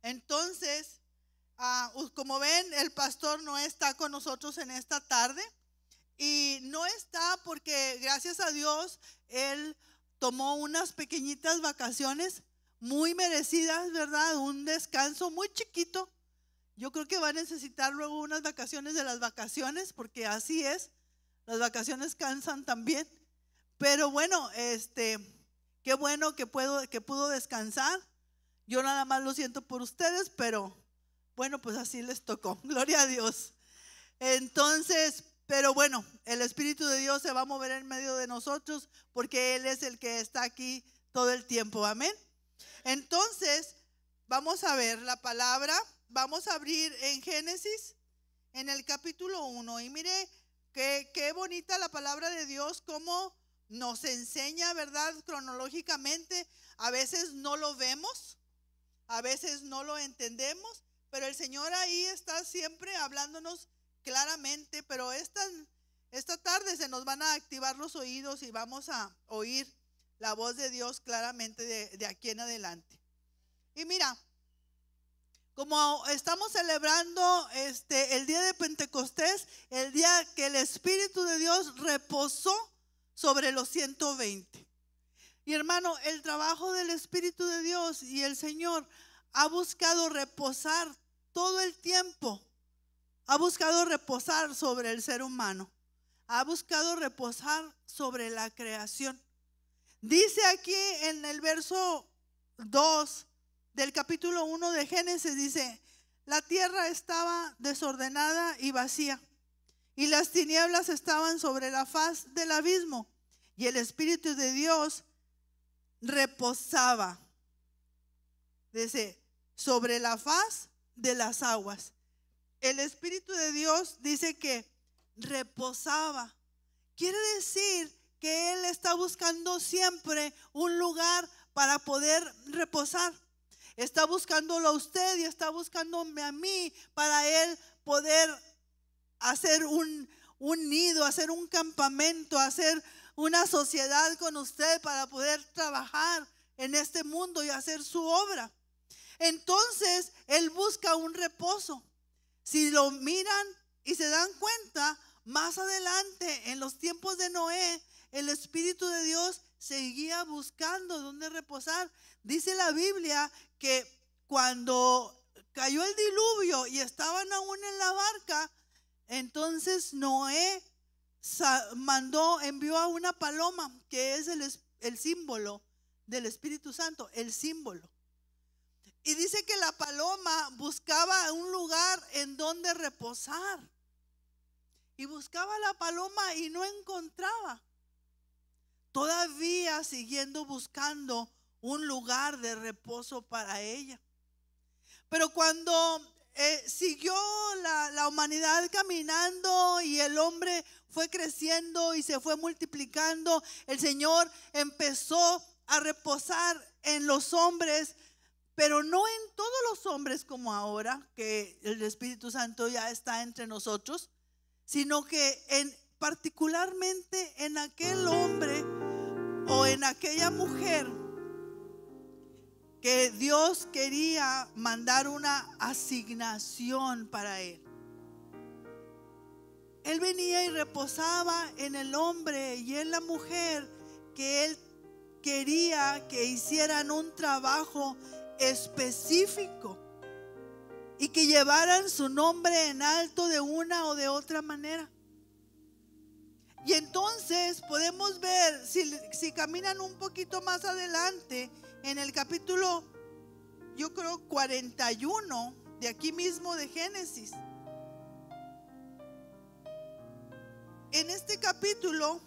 Entonces, como ven, el pastor no está con nosotros en esta tarde. Y no está porque, gracias a Dios, él tomó unas pequeñitas vacaciones muy merecidas, ¿verdad? Un descanso muy chiquito. Yo creo que va a necesitar luego unas vacaciones de las vacaciones, porque así es, las vacaciones cansan también. Pero bueno, qué bueno que pudo descansar. Yo nada más lo siento por ustedes, pero bueno, pues así les tocó. Gloria a Dios. Entonces, pero bueno, el Espíritu de Dios se va a mover en medio de nosotros porque Él es el que está aquí todo el tiempo. Amén. Entonces, vamos a ver la palabra. Vamos a abrir en Génesis, en el capítulo 1. Y mire qué bonita la palabra de Dios, cómo nos enseña, ¿verdad? Cronológicamente. A veces no lo vemos, a veces no lo entendemos, pero el Señor ahí está siempre hablándonos claramente. Pero esta tarde se nos van a activar los oídos y vamos a oír la voz de Dios claramente de aquí en adelante. Y mira, como estamos celebrando el día de Pentecostés, el día que el Espíritu de Dios reposó sobre los 120. Y hermano, el trabajo del Espíritu de Dios y el Señor ha buscado reposar todo el tiempo. Ha buscado reposar sobre el ser humano. Ha buscado reposar sobre la creación. Dice aquí en el verso 2 del capítulo 1 de Génesis, dice: la tierra estaba desordenada y vacía, y las tinieblas estaban sobre la faz del abismo, y el Espíritu de Dios reposaba, dice, sobre la faz de las aguas. El Espíritu de Dios dice que reposaba. Quiere decir que Él está buscando siempre un lugar para poder reposar. Está buscándolo a usted y está buscándome a mí para Él poder hacer un nido, hacer un campamento, hacer una sociedad con usted para poder trabajar en este mundo y hacer su obra. Entonces Él busca un reposo. Si lo miran y se dan cuenta, más adelante en los tiempos de Noé, el Espíritu de Dios seguía buscando dónde reposar. Dice la Biblia que cuando cayó el diluvio y estaban aún en la barca, entonces Noé envió a una paloma, que es el símbolo del Espíritu Santo, el símbolo. Y dice que la paloma buscaba un lugar en donde reposar. Y buscaba la paloma y no encontraba. Todavía siguiendo buscando un lugar de reposo para ella. Pero cuando siguió la humanidad caminando y el hombre fue creciendo y se fue multiplicando, el Señor empezó a reposar en los hombres, pero no en todos los hombres como ahora, que el Espíritu Santo ya está entre nosotros, sino que particularmente en aquel hombre o en aquella mujer que Dios quería mandar una asignación para él. Él venía y reposaba en el hombre y en la mujer que él quería que hicieran un trabajo específico y que llevaran su nombre en alto de una o de otra manera. Y entonces podemos ver, si caminan un poquito más adelante, en el capítulo, yo creo 41 de aquí mismo de Génesis. En este capítulo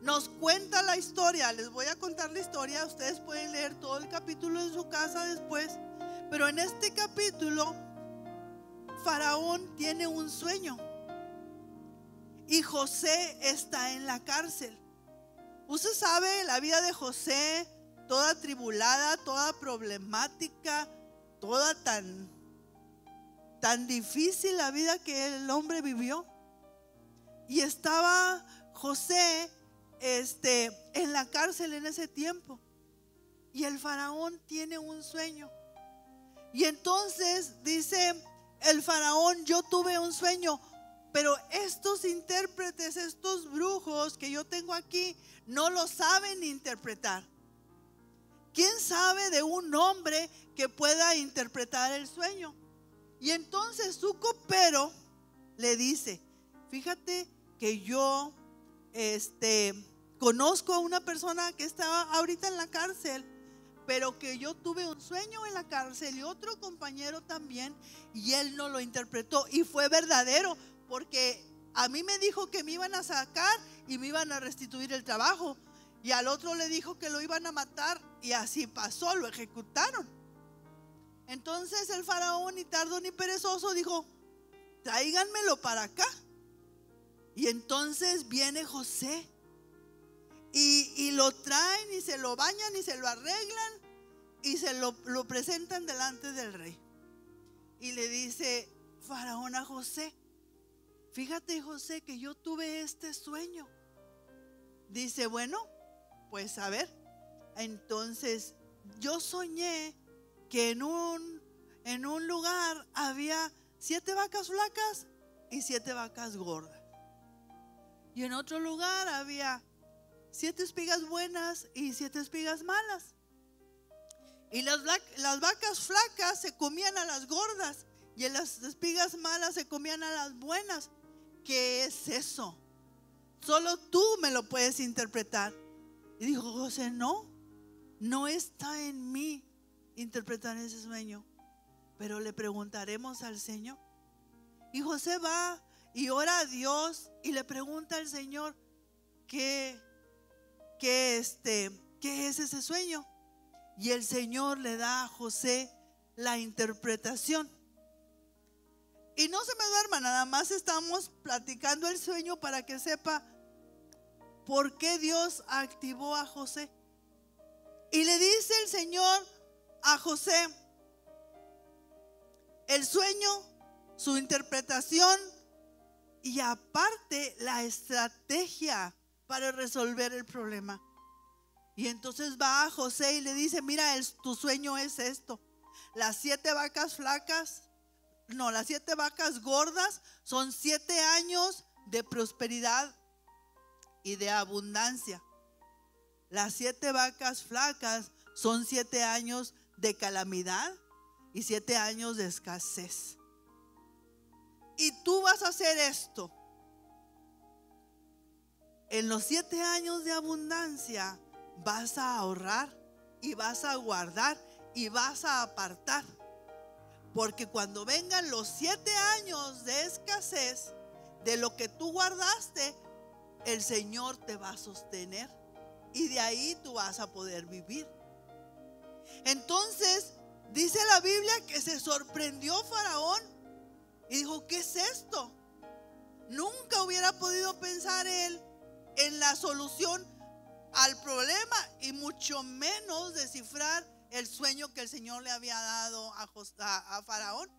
nos cuenta la historia. Les voy a contar la historia. Ustedes pueden leer todo el capítulo en su casa después. Pero en este capítulo, Faraón tiene un sueño y José está en la cárcel. Usted sabe la vida de José, toda tribulada, toda problemática, toda tan difícil la vida que el hombre vivió. Y estaba José en la cárcel en ese tiempo. Y el faraón tiene un sueño. Y entonces dice el faraón: yo tuve un sueño, pero estos intérpretes, estos brujos que yo tengo aquí, no lo saben interpretar. ¿Quién sabe de un hombre que pueda interpretar el sueño? Y entonces su copero le dice: fíjate que yo conozco a una persona que está ahorita en la cárcel, pero que yo tuve un sueño en la cárcel y otro compañero también, y él no lo interpretó y fue verdadero, porque a mí me dijo que me iban a sacar y me iban a restituir el trabajo, y al otro le dijo que lo iban a matar, y así pasó, lo ejecutaron. Entonces el faraón, ni tardo ni perezoso, dijo: tráiganmelo para acá. Y entonces viene José y lo traen y se lo bañan y se lo arreglan y se lo presentan delante del rey. Y le dice faraón a José: fíjate, José, que yo tuve este sueño. Dice: bueno, pues a ver. Entonces yo soñé que en un lugar había 7 vacas flacas y 7 vacas gordas. Y en otro lugar había 7 espigas buenas y 7 espigas malas. Y las vacas flacas se comían a las gordas y las espigas malas se comían a las buenas. ¿Qué es eso? Solo tú me lo puedes interpretar. Y dijo José: no está en mí interpretar ese sueño, pero le preguntaremos al Señor. Y José va y ora a Dios y le pregunta al Señor qué es ese sueño. Y el Señor le da a José la interpretación. Y no se me duerma, nada más estamos platicando el sueño para que sepa por qué Dios activó a José. Y le dice el Señor a José el sueño, su interpretación y aparte la estrategia para resolver el problema. Y entonces va a José y le dice: mira, tu sueño es esto. Las 7 vacas gordas son 7 años de prosperidad y de abundancia. Las 7 vacas flacas son 7 años de calamidad y 7 años de escasez. Y tú vas a hacer esto. En los 7 años de abundancia vas a ahorrar y vas a guardar y vas a apartar. Porque cuando vengan los 7 años de escasez, de lo que tú guardaste, el Señor te va a sostener. Y de ahí tú vas a poder vivir. Entonces dice la Biblia que se sorprendió Faraón y dijo: ¿qué es esto? Nunca hubiera podido pensar él en la solución al problema y mucho menos descifrar el sueño que el Señor le había dado a Faraón.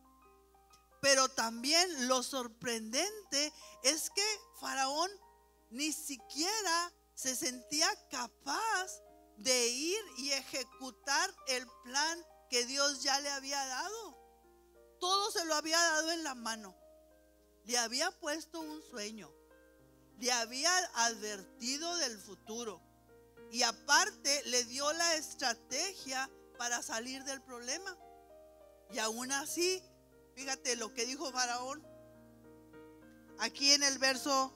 Pero también lo sorprendente es que Faraón ni siquiera se sentía capaz de ir y ejecutar el plan que Dios ya le había dado. Todo se lo había dado en la mano. Le había puesto un sueño, le había advertido del futuro y aparte le dio la estrategia para salir del problema. Y aún así, fíjate lo que dijo Faraón aquí en el verso,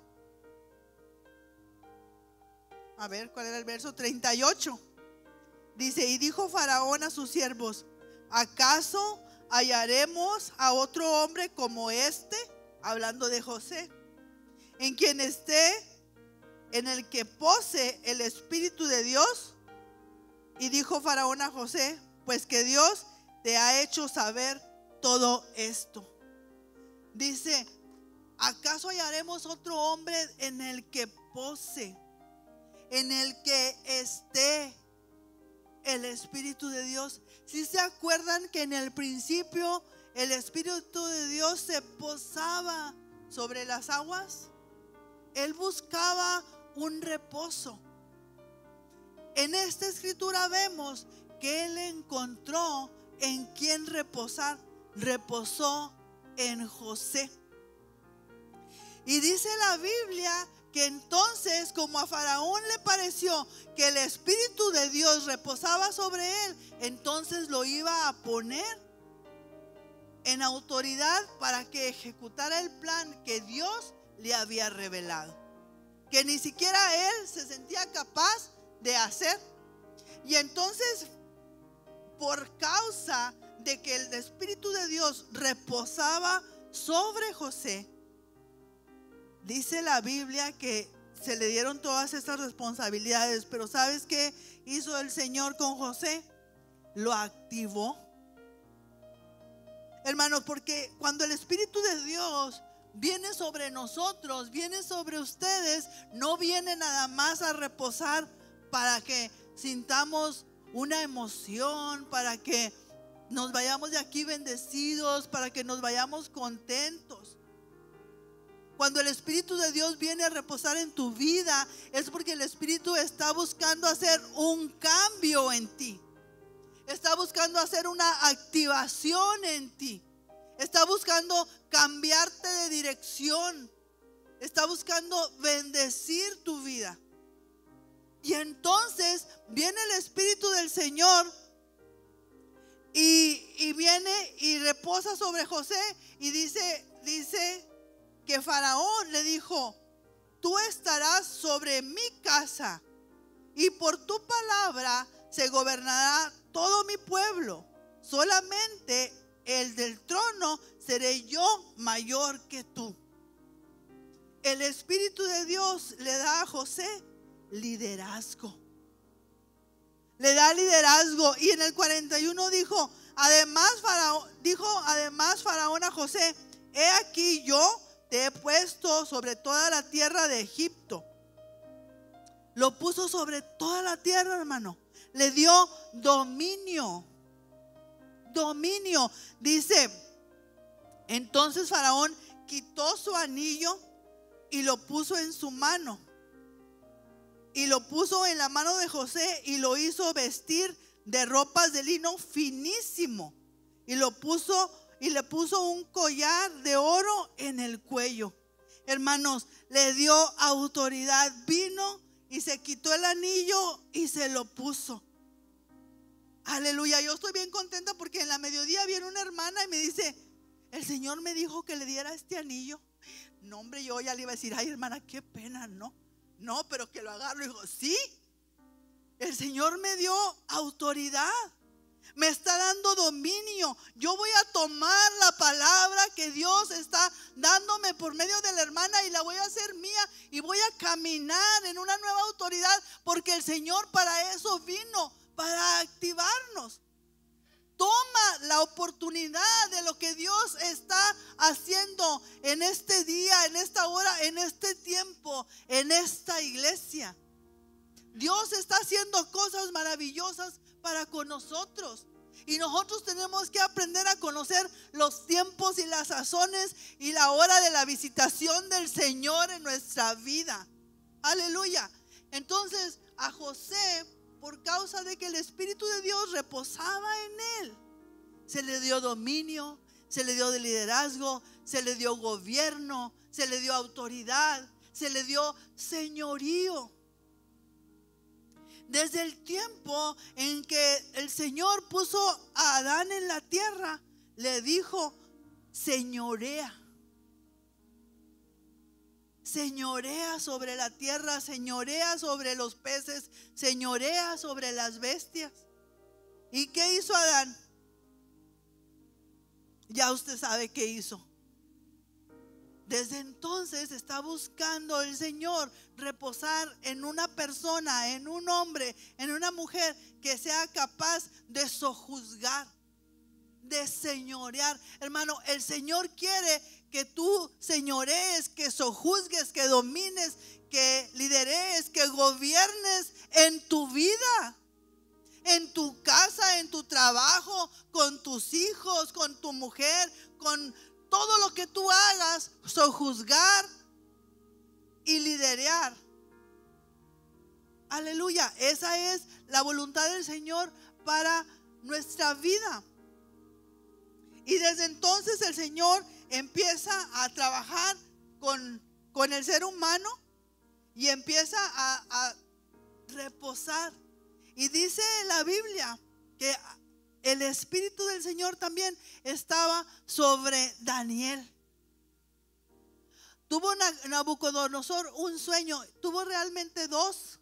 a ver, ¿cuál era el verso? 38. Dice: y dijo Faraón a sus siervos: ¿acaso hallaremos a otro hombre como este? Hablando de José, en quien esté, en el que pose el Espíritu de Dios. Y dijo Faraón a José: pues que Dios te ha hecho saber todo esto. Dice: ¿acaso hallaremos otro hombre en el que pose, en el que esté el Espíritu de Dios? Si se acuerdan que en el principio el Espíritu de Dios se posaba sobre las aguas, Él buscaba un reposo. En esta escritura vemos que Él encontró en quién reposar. Reposó en José. Y dice la Biblia que entonces, como a Faraón le pareció que el Espíritu de Dios reposaba sobre él, entonces lo iba a poner en autoridad para que ejecutara el plan que Dios le había revelado, que ni siquiera él se sentía capaz de hacer. Y entonces, por causa de que el Espíritu de Dios reposaba sobre José, dice la Biblia que se le dieron todas estas responsabilidades. Pero ¿sabes qué hizo el Señor con José? Lo activó. Hermanos, porque cuando el Espíritu de Dios viene sobre nosotros, viene sobre ustedes, no viene nada más a reposar para que sintamos una emoción, para que nos vayamos de aquí bendecidos, para que nos vayamos contentos. Cuando el Espíritu de Dios viene a reposar en tu vida, es porque el Espíritu está buscando hacer un cambio en ti. Está buscando hacer una activación en ti. Está buscando cambiarte de dirección. Está buscando bendecir tu vida. Y entonces viene el Espíritu del Señor y viene y reposa sobre José. Y dice que Faraón le dijo: tú estarás sobre mi casa y por tu palabra se gobernará todo mi pueblo. Solamente el del trono seré yo mayor que tú. El Espíritu de Dios le da a José liderazgo. Le da liderazgo. Y en el 41 dijo además Faraón a José: he aquí yo te he puesto sobre toda la tierra de Egipto. Lo puso sobre toda la tierra, hermano. Le dio dominio. Dice, entonces Faraón quitó su anillo y lo puso en su mano. Y lo puso en la mano de José y lo hizo vestir de ropas de lino finísimo. Y le puso un collar de oro en el cuello. Hermanos, le dio autoridad. Vino y se quitó el anillo y se lo puso. Aleluya. Yo estoy bien contenta porque en la mediodía viene una hermana y me dice: el Señor me dijo que le diera este anillo. No, hombre, yo ya le iba a decir: ay, hermana, qué pena. No, pero que lo agarro. Y digo: sí, el Señor me dio autoridad. Me está dando dominio. Yo voy a tomar la palabra que Dios está dándome por medio de la hermana y la voy a hacer mía. Y voy a caminar en una nueva autoridad, porque el Señor para eso vino, para activarnos. Toma la oportunidad de lo que Dios está haciendo en este día, en esta hora, en este tiempo, en esta iglesia. Dios está haciendo cosas maravillosas para con nosotros. Y nosotros tenemos que aprender a conocer los tiempos y las sazones y la hora de la visitación del Señor en nuestra vida. Aleluya. Entonces a José, por causa de que el Espíritu de Dios reposaba en él, se le dio dominio, se le dio de liderazgo, se le dio gobierno, se le dio autoridad, se le dio señorío. Desde el tiempo en que el Señor puso a Adán en la tierra, le dijo: señorea. Señorea sobre la tierra, señorea sobre los peces, señorea sobre las bestias. ¿Y qué hizo Adán? Ya usted sabe qué hizo. Desde entonces está buscando el Señor reposar en una persona, en un hombre, en una mujer que sea capaz de sojuzgar, de señorear. Hermano, el Señor quiere que tú señorees, que sojuzgues, que domines, que lideres, que gobiernes en tu vida, en tu casa, en tu trabajo, con tus hijos, con tu mujer, con todo lo que tú hagas, sojuzgar y liderear. Aleluya. Esa es la voluntad del Señor para nuestra vida. Y desde entonces el Señor empieza a trabajar con el ser humano y empieza a reposar. Y dice la Biblia que el Espíritu del Señor también estaba sobre Daniel. Tuvo Nabucodonosor un sueño, tuvo realmente dos,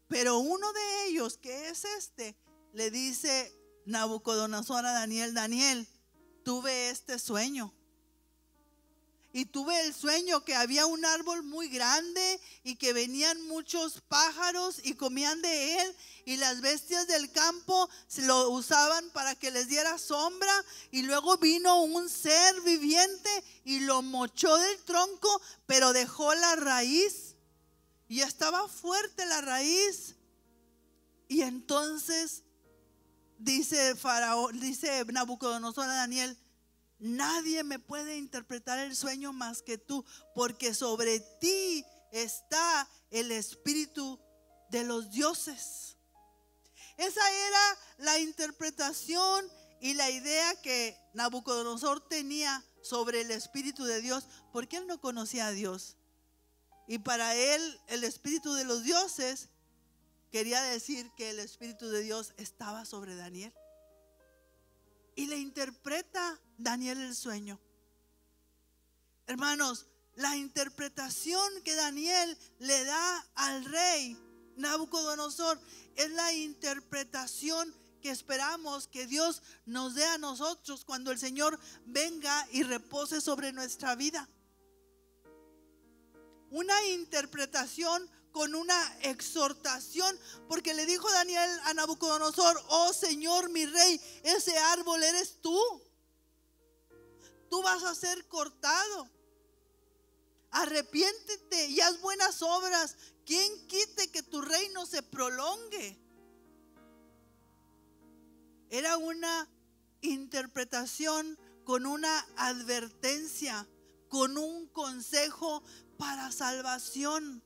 pero uno de ellos, que es le dice Nabucodonosor a Daniel: Daniel, tuve este sueño. Y tuve el sueño que había un árbol muy grande y que venían muchos pájaros y comían de él, y las bestias del campo se lo usaban para que les diera sombra, y luego vino un ser viviente y lo mochó del tronco, pero dejó la raíz y estaba fuerte la raíz. Y entonces dice Nabucodonosor a Daniel: nadie me puede interpretar el sueño más que tú, porque sobre ti está el espíritu de los dioses. Esa era la interpretación y la idea que Nabucodonosor tenía sobre el espíritu de Dios, porque él no conocía a Dios. Y para él el espíritu de los dioses quería decir que el espíritu de Dios estaba sobre Daniel. Y le interpreta Daniel el sueño. Hermanos, la interpretación que Daniel le da al rey Nabucodonosor es la interpretación que esperamos que Dios nos dé a nosotros cuando el Señor venga y repose sobre nuestra vida. Una interpretación con una exhortación, porque le dijo Daniel a Nabucodonosor: oh Señor, mi rey, ese árbol eres tú. Tú vas a ser cortado. Arrepiéntete y haz buenas obras. ¿Quién quite que tu reino se prolongue? Era una interpretación con una advertencia, con un consejo para salvación.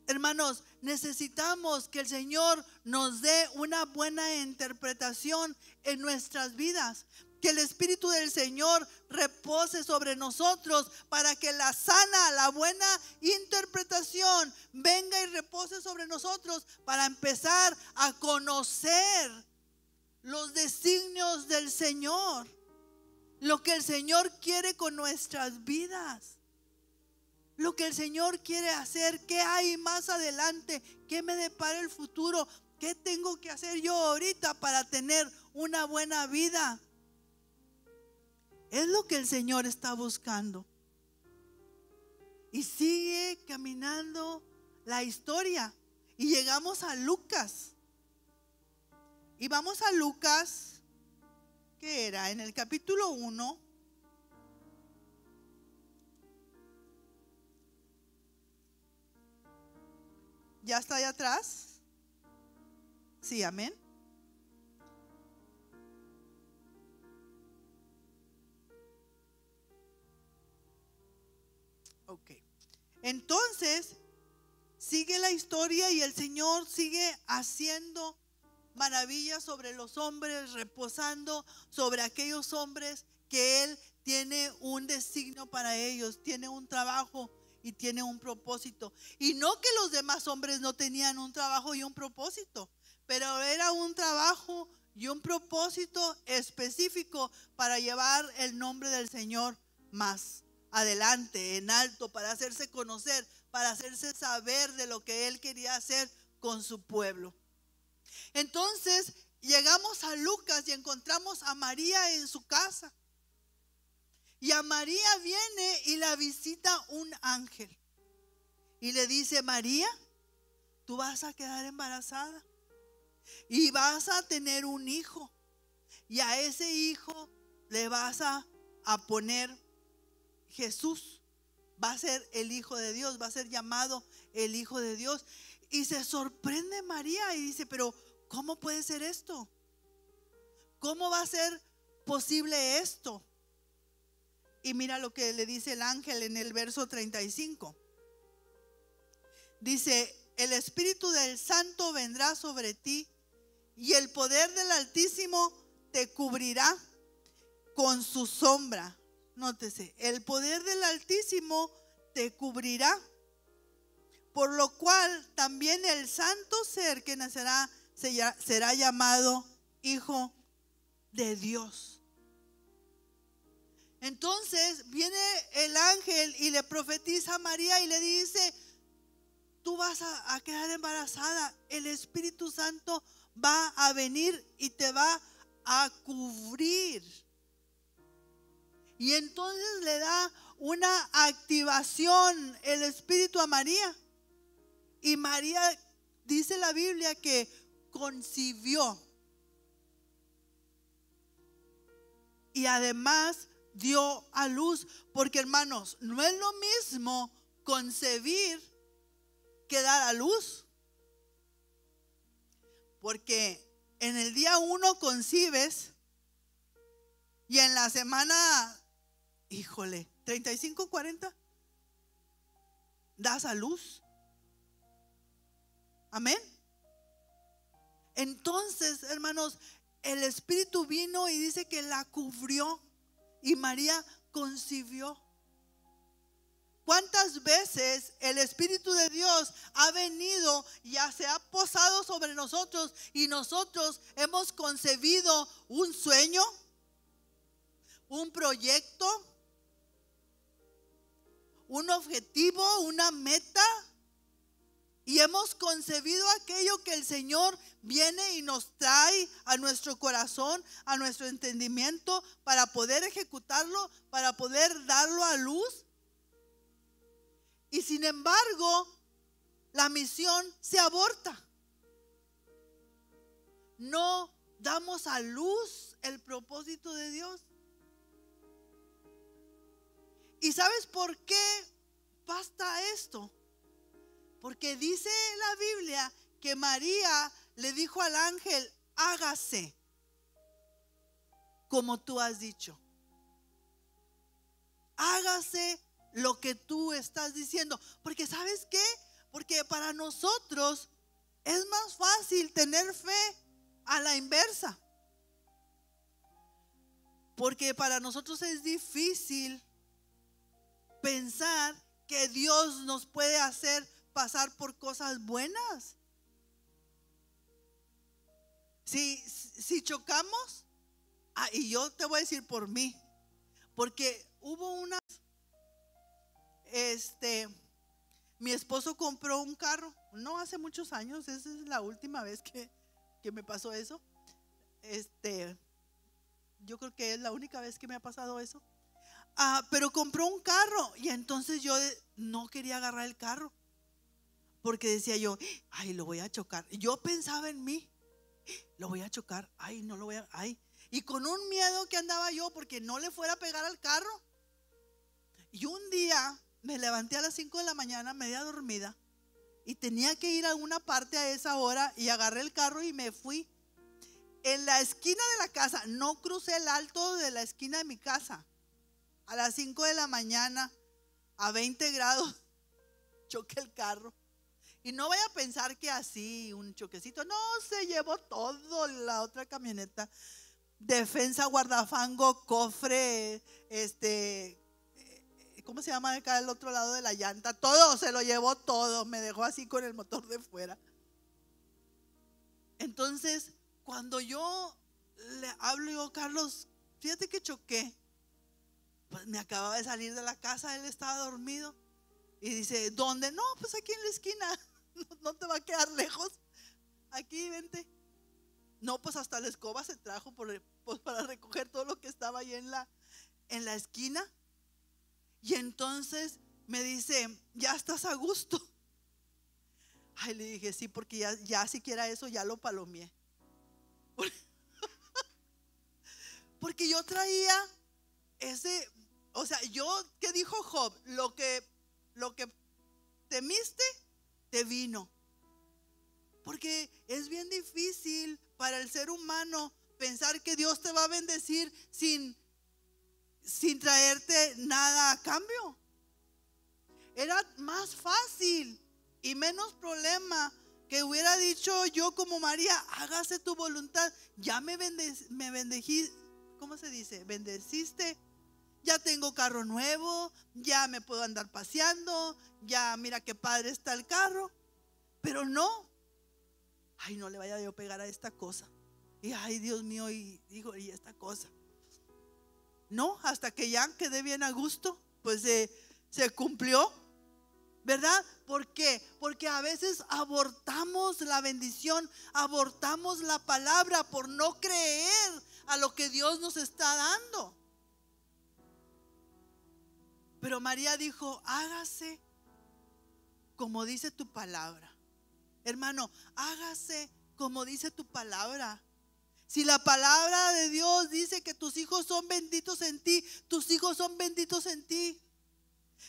Hermanos, necesitamos que el Señor nos dé una buena interpretación en nuestras vidas. Que el Espíritu del Señor repose sobre nosotros para que la sana, la buena interpretación venga y repose sobre nosotros, para empezar a conocer los designios del Señor, lo que el Señor quiere con nuestras vidas, lo que el Señor quiere hacer, qué hay más adelante, qué me depara el futuro, qué tengo que hacer yo ahorita para tener una buena vida. Es lo que el Señor está buscando. Y sigue caminando la historia. Y llegamos a Lucas. Y vamos a Lucas, que era en el capítulo 1. ¿Ya está ahí atrás? Sí, amén. Ok. Entonces, sigue la historia y el Señor sigue haciendo maravillas sobre los hombres, reposando sobre aquellos hombres que Él tiene un designio para ellos, tiene un trabajo y tiene un propósito. Y no que los demás hombres no tenían un trabajo y un propósito, pero era un trabajo y un propósito específico para llevar el nombre del Señor más adelante, en alto, para hacerse conocer, para hacerse saber de lo que Él quería hacer con su pueblo. Entonces llegamos a Lucas y encontramos a María en su casa. Y a María viene y la visita un ángel. Y le dice: María, tú vas a quedar embarazada y vas a tener un hijo. Y a ese hijo le vas a poner Jesús. Va a ser el Hijo de Dios, va a ser llamado el Hijo de Dios. Y se sorprende María y dice: pero ¿cómo puede ser esto? ¿Cómo va a ser posible esto? Y mira lo que le dice el ángel en el verso 35. Dice: el Espíritu del Santo vendrá sobre ti y el poder del Altísimo te cubrirá. con su sombra. Nótese, el poder del Altísimo te cubrirá, por lo cual también el santo ser que nacerá será llamado Hijo de Dios. Entonces viene el ángel y le profetiza a María y le dice: tú vas a quedar embarazada, el Espíritu Santo va a venir y te va a cubrir. Y entonces le da una activación el Espíritu a María. Y María, dice la Biblia, que concibió. Y además dio a luz. Porque, hermanos, no es lo mismo concebir que dar a luz. Porque en el día 1 concibes y en la semana, 35, 40, das a luz. Amén. Entonces, hermanos, el Espíritu vino y dice que la cubrió y María concibió. ¿Cuántas veces el Espíritu de Dios ha venido y ya se ha posado sobre nosotros y nosotros hemos concebido un sueño, un proyecto, un objetivo, una meta? Y hemos concebido aquello que el Señor viene y nos trae a nuestro corazón, a nuestro entendimiento, para poder ejecutarlo, para poder darlo a luz. Y sin embargo, la misión se aborta. No damos a luz el propósito de Dios. ¿Y sabes por qué pasa esto? Porque dice la Biblia que María le dijo al ángel: hágase como tú has dicho. Hágase lo que tú estás diciendo. Porque ¿sabes qué? Porque para nosotros es más fácil tener fe a la inversa. Porque para nosotros es difícil pensar que Dios nos puede hacer pasar por cosas buenas. Si chocamos, y yo te voy a decir por mí, porque hubo una, mi esposo compró un carro, no hace muchos años, esa es la última vez que me pasó eso. Yo creo que es la única vez que me ha pasado eso. Pero compró un carro y entonces yo no quería agarrar el carro. Porque decía yo: ay, lo voy a chocar. Yo pensaba en mí: lo voy a chocar. Ay, no lo voy a. Ay. Y con un miedo que andaba yo porque no le fuera a pegar al carro. Y un día me levanté a las 5 de la mañana, media dormida, y tenía que ir a alguna parte a esa hora. Y agarré el carro y me fui. En la esquina de la casa, no crucé el alto de la esquina de mi casa. A las 5 de la mañana, a 20 grados, choqué el carro. Y no vaya a pensar que así, un choquecito. No, se llevó todo la otra camioneta. Defensa, guardafango, cofre, ¿cómo se llama acá al otro lado de la llanta? Todo, se lo llevó todo. Me dejó así con el motor de fuera. Entonces, cuando yo le hablo, digo: Carlos, fíjate que choqué. Pues me acababa de salir de la casa, él estaba dormido. Y dice: ¿dónde? No, pues aquí en la esquina. No te va a quedar lejos. Aquí, vente. No, pues hasta la escoba se trajo pues para recoger todo lo que estaba ahí en la esquina. Y entonces me dice: ¿ya estás a gusto? Ay, le dije: sí, porque ya siquiera eso ya lo palomeé. Porque yo traía ¿qué dijo Job? Lo que temiste te vino. Porque es bien difícil para el ser humano pensar que Dios te va a bendecir sin traerte nada a cambio. Era más fácil y menos problema que hubiera dicho yo como María: hágase tu voluntad. Ya me ¿cómo se dice? Bendeciste. Ya tengo carro nuevo, ya me puedo andar paseando, ya mira qué padre está el carro. Pero no, ay, no le vaya yo a pegar a esta cosa. Y ay, Dios mío, y digo, y esta cosa. No, hasta que ya quedé bien a gusto, pues se cumplió, ¿verdad? ¿Por qué? Porque a veces abortamos la bendición, abortamos la palabra por no creer a lo que Dios nos está dando. Pero María dijo, hágase como dice tu palabra. Hermano, hágase como dice tu palabra. Si la palabra de Dios dice que tus hijos son benditos en ti, tus hijos son benditos en ti.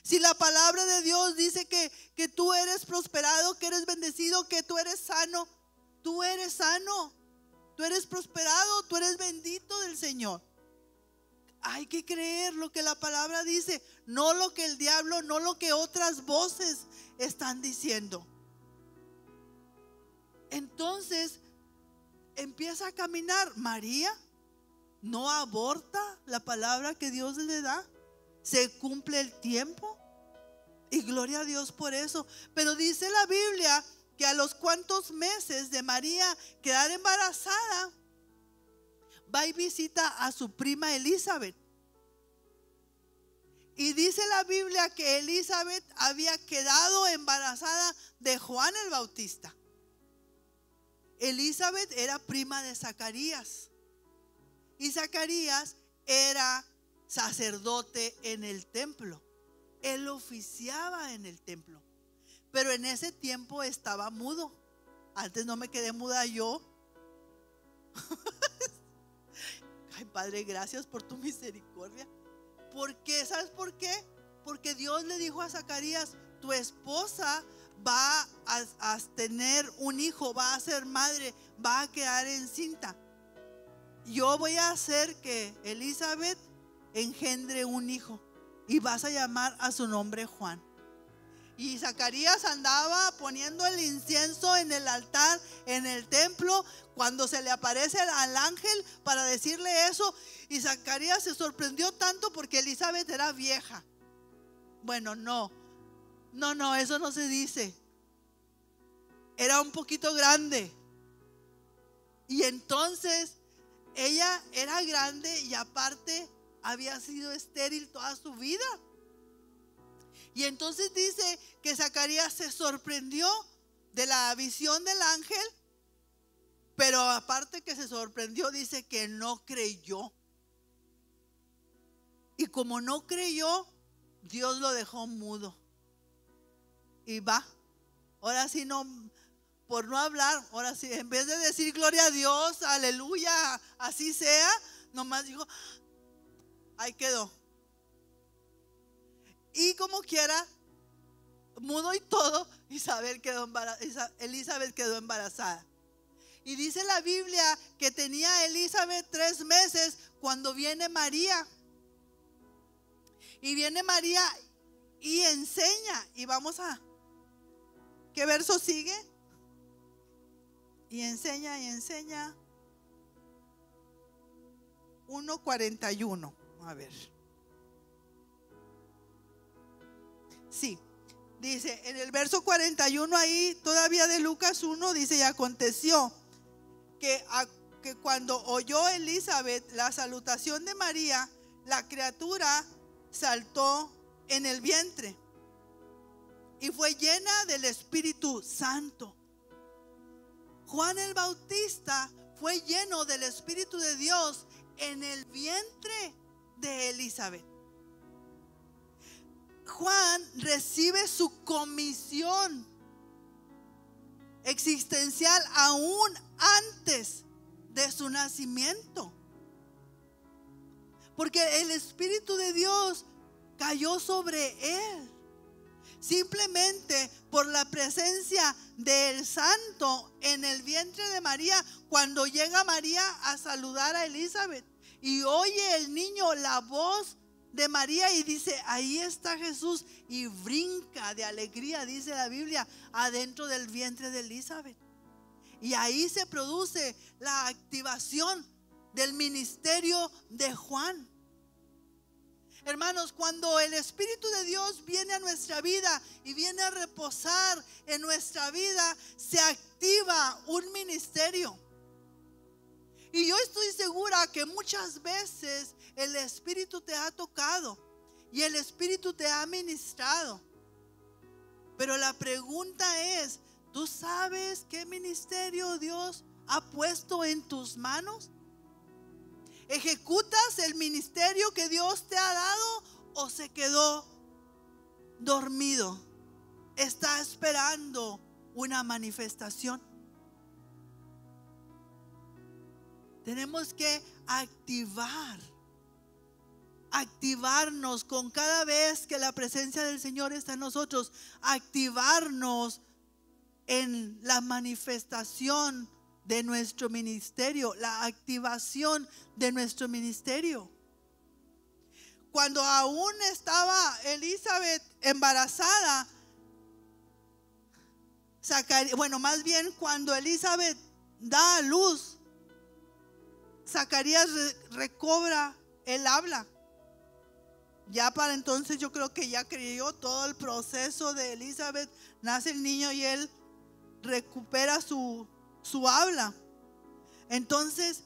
Si la palabra de Dios dice que tú eres prosperado, que eres bendecido, que tú eres sano, tú eres sano, tú eres prosperado, tú eres bendito del Señor. Hay que creer lo que la palabra dice, no lo que el diablo, no lo que otras voces están diciendo. Entonces empieza a caminar. María no aborta la palabra que Dios le da. Se cumple el tiempo y gloria a Dios por eso. Pero dice la Biblia que a los cuantos meses de María quedar embarazada, va y visita a su prima Elizabeth. Y dice la Biblia que Elizabeth había quedado embarazada de Juan el Bautista. Elizabeth era prima de Zacarías. Y Zacarías era sacerdote en el templo. Él oficiaba en el templo. Pero en ese tiempo estaba mudo. Antes no me quedé muda yo. Ay, Padre, gracias por tu misericordia. ¿Por qué? ¿Sabes por qué? Porque Dios le dijo a Zacarías, tu esposa va a tener un hijo, va a ser madre, va a quedar encinta. Yo voy a hacer que Elizabeth engendre un hijo y vas a llamar a su nombre Juan. Y Zacarías andaba poniendo el incienso en el altar, en el templo, cuando se le aparece al ángel para decirle eso. Y Zacarías se sorprendió tanto porque Elizabeth era vieja. Bueno, no, eso no se dice. Era un poquito grande. Y entonces ella era grande y aparte había sido estéril toda su vida. Y entonces dice que Zacarías se sorprendió de la visión del ángel, pero aparte que se sorprendió, dice que no creyó. Y como no creyó, Dios lo dejó mudo. Y va, ahora sí no, por no hablar, ahora sí, en vez de decir gloria a Dios, aleluya, así sea, nomás dijo, ahí quedó. Y como quiera, mudo y todo, Elizabeth quedó embarazada. Y dice la Biblia que tenía Elizabeth 3 meses cuando viene María. Y viene María y enseña. Y vamos a, ¿qué verso sigue? Y enseña. 1:41. A ver. Sí, dice en el verso 41 ahí todavía de Lucas 1, dice, y aconteció que cuando oyó Elizabeth la salutación de María, la criatura saltó en el vientre y fue llena del Espíritu Santo. Juan el Bautista fue lleno del Espíritu de Dios en el vientre de Elizabeth. Juan recibe su comisión existencial aún antes de su nacimiento, porque el Espíritu de Dios cayó sobre él simplemente por la presencia del Santo en el vientre de María. Cuando llega María a saludar a Elizabeth y oye el niño la voz de María y dice, ahí está Jesús, y brinca de alegría, dice la Biblia, adentro del vientre de Elizabeth. Y ahí se produce la activación del ministerio de Juan. Hermanos, cuando el Espíritu de Dios viene a nuestra vida y viene a reposar en nuestra vida, se activa un ministerio. Y yo estoy segura que muchas veces el Espíritu te ha tocado y el Espíritu te ha ministrado. Pero la pregunta es, ¿tú sabes qué ministerio Dios ha puesto en tus manos? ¿Ejecutas el ministerio que Dios te ha dado o se quedó dormido? Está esperando una manifestación. Tenemos que activarnos con cada vez que la presencia del Señor está en nosotros, activarnos en la manifestación de nuestro ministerio, la activación de nuestro ministerio. Cuando aún estaba Elizabeth embarazada, más bien cuando Elizabeth da a luz, Zacarías recobra el habla. Ya para entonces yo creo que ya creyó todo el proceso de Elizabeth. Nace el niño y él recupera su habla. Entonces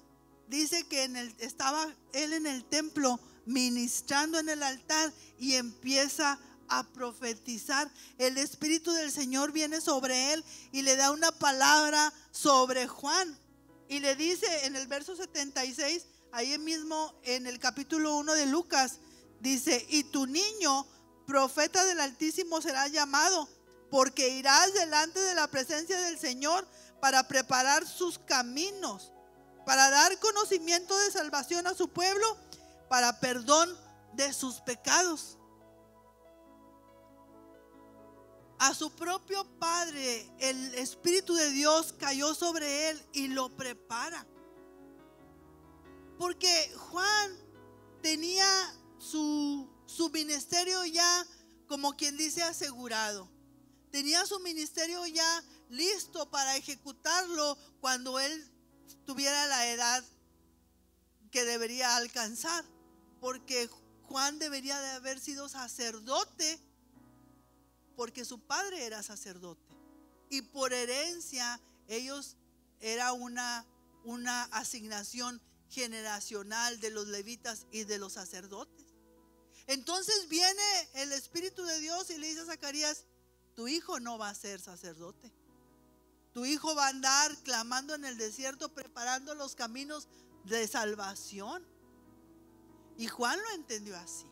dice que estaba él en el templo ministrando en el altar y empieza a profetizar. El Espíritu del Señor viene sobre él y le da una palabra sobre Juan. Y le dice en el verso 76, ahí mismo en el capítulo 1 de Lucas, dice: y tu niño, profeta del Altísimo, será llamado, porque irás delante de la presencia del Señor para preparar sus caminos, para dar conocimiento de salvación a su pueblo, para perdón de sus pecados. A su propio padre, el Espíritu de Dios cayó sobre él y lo prepara. Porque Juan tenía su ministerio ya, como quien dice, asegurado. Tenía su ministerio ya listo para ejecutarlo cuando él tuviera la edad que debería alcanzar. Porque Juan debería de haber sido sacerdote, porque su padre era sacerdote. Y por herencia ellos era una asignación generacional de los levitas y de los sacerdotes. Entonces viene el Espíritu de Dios y le dice a Zacarías: tu hijo no va a ser sacerdote. Tu hijo va a andar clamando en el desierto, preparando los caminos de salvación. Y Juan lo entendió así.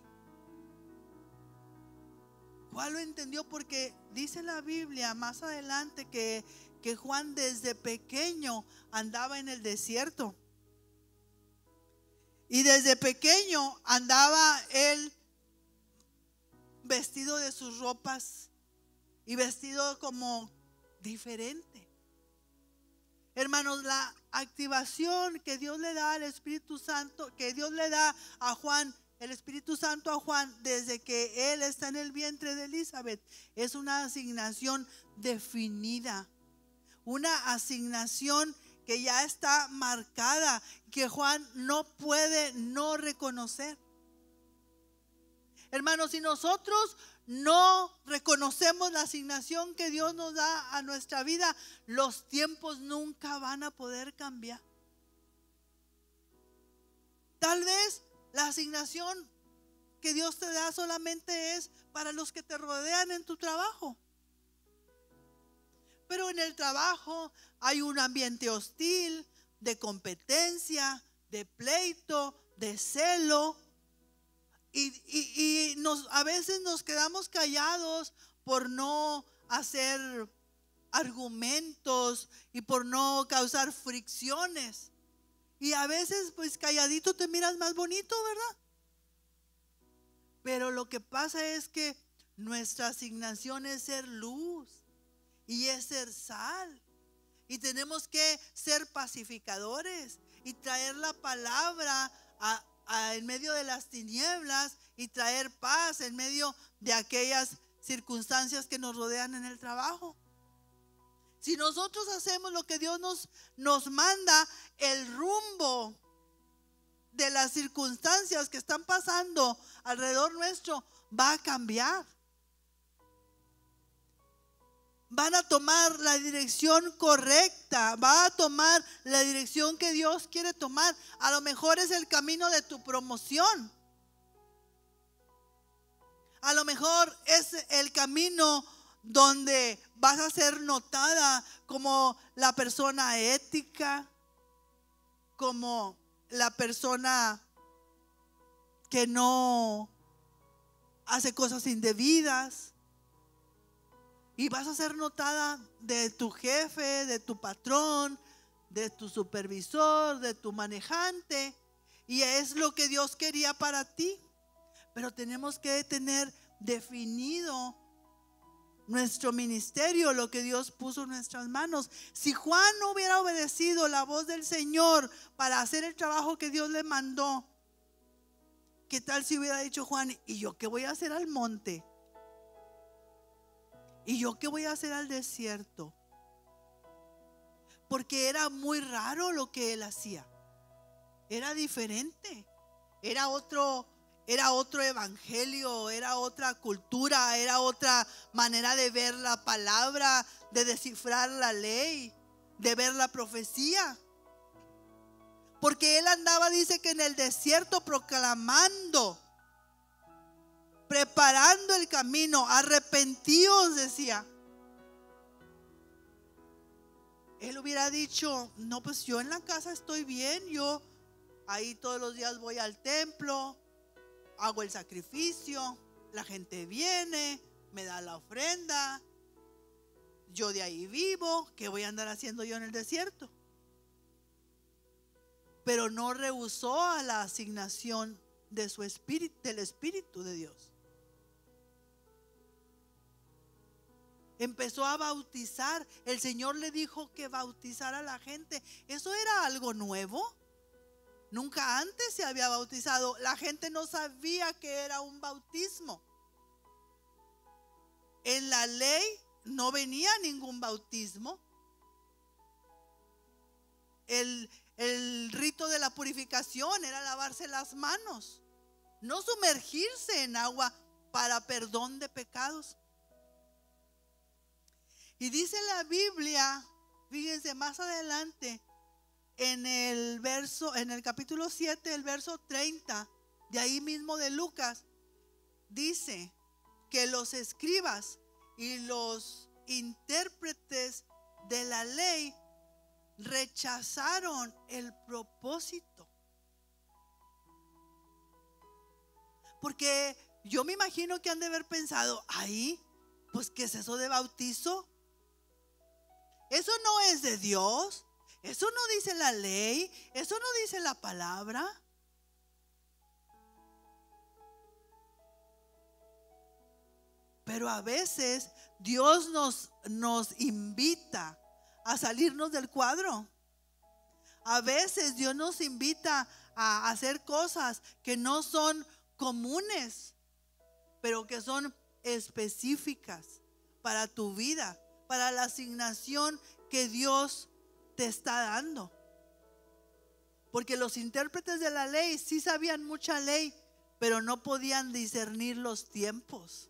Juan lo entendió porque dice la Biblia más adelante que Juan desde pequeño andaba en el desierto. Y desde pequeño andaba él vestido de sus ropas y vestido como diferente. Hermanos, la activación que Dios le da al Espíritu Santo, que Dios le da a Juan, el Espíritu Santo a Juan, desde que él está en el vientre de Elizabeth, es una asignación definida, una asignación que ya está marcada, que Juan no puede no reconocer. Hermanos, si nosotros no reconocemos la asignación que Dios nos da a nuestra vida, los tiempos nunca van a poder cambiar. Tal vez la asignación que Dios te da solamente es para los que te rodean en tu trabajo. Pero en el trabajo hay un ambiente hostil, de competencia, de pleito, de celo. Y a veces nos quedamos callados por no hacer argumentos y por no causar fricciones. Y a veces pues calladito te miras más bonito, ¿verdad? Pero lo que pasa es que nuestra asignación es ser luz y es ser sal. Y tenemos que ser pacificadores y traer la palabra en medio de las tinieblas y traer paz en medio de aquellas circunstancias que nos rodean en el trabajo. Si nosotros hacemos lo que Dios nos manda, el rumbo de las circunstancias que están pasando alrededor nuestro va a cambiar. Van a tomar la dirección correcta, va a tomar la dirección que Dios quiere tomar. A lo mejor es el camino de tu promoción. A lo mejor es el camino donde vas a ser notada como la persona ética, como la persona que no hace cosas indebidas. Y vas a ser notada de tu jefe, de tu patrón, de tu supervisor, de tu manejante. Y es lo que Dios quería para ti. Pero tenemos que tener definido nuestro ministerio, lo que Dios puso en nuestras manos. Si Juan no hubiera obedecido la voz del Señor para hacer el trabajo que Dios le mandó, ¿qué tal si hubiera dicho Juan: ¿y yo qué voy a hacer al monte? ¿Y yo qué voy a hacer al desierto? Porque era muy raro lo que él hacía. Era diferente. Era otro evangelio, era otra cultura, era otra manera de ver la palabra, de descifrar la ley, de ver la profecía. Porque él andaba, dice, que en el desierto proclamando, preparando el camino. Arrepentíos, decía. Él hubiera dicho: no, pues yo en la casa estoy bien, yo ahí todos los días voy al templo, hago el sacrificio, la gente viene, me da la ofrenda, yo de ahí vivo, ¿qué voy a andar haciendo yo en el desierto? Pero no rehusó a la asignación de su espíritu, del Espíritu de Dios. Empezó a bautizar. El Señor le dijo que bautizara a la gente. ¿Eso era algo nuevo? Nunca antes se había bautizado. La gente no sabía que era un bautismo. En la ley no venía ningún bautismo. El rito de la purificación era lavarse las manos, no sumergirse en agua para perdón de pecados. Y dice la Biblia, fíjense más adelante, en el capítulo 7, el verso 30, de ahí mismo de Lucas, dice que los escribas y los intérpretes de la ley rechazaron el propósito. Porque yo me imagino que han de haber pensado: ay, pues ¿qué es eso de bautizo? Eso no es de Dios, eso no dice la ley, eso no dice la palabra. Pero a veces Dios nos invita a salirnos del cuadro. A veces Dios nos invita a hacer cosas que no son comunes, pero que son específicas para tu vida, para la asignación que Dios te está dando. Porque los intérpretes de la ley sí sabían mucha ley, pero no podían discernir los tiempos.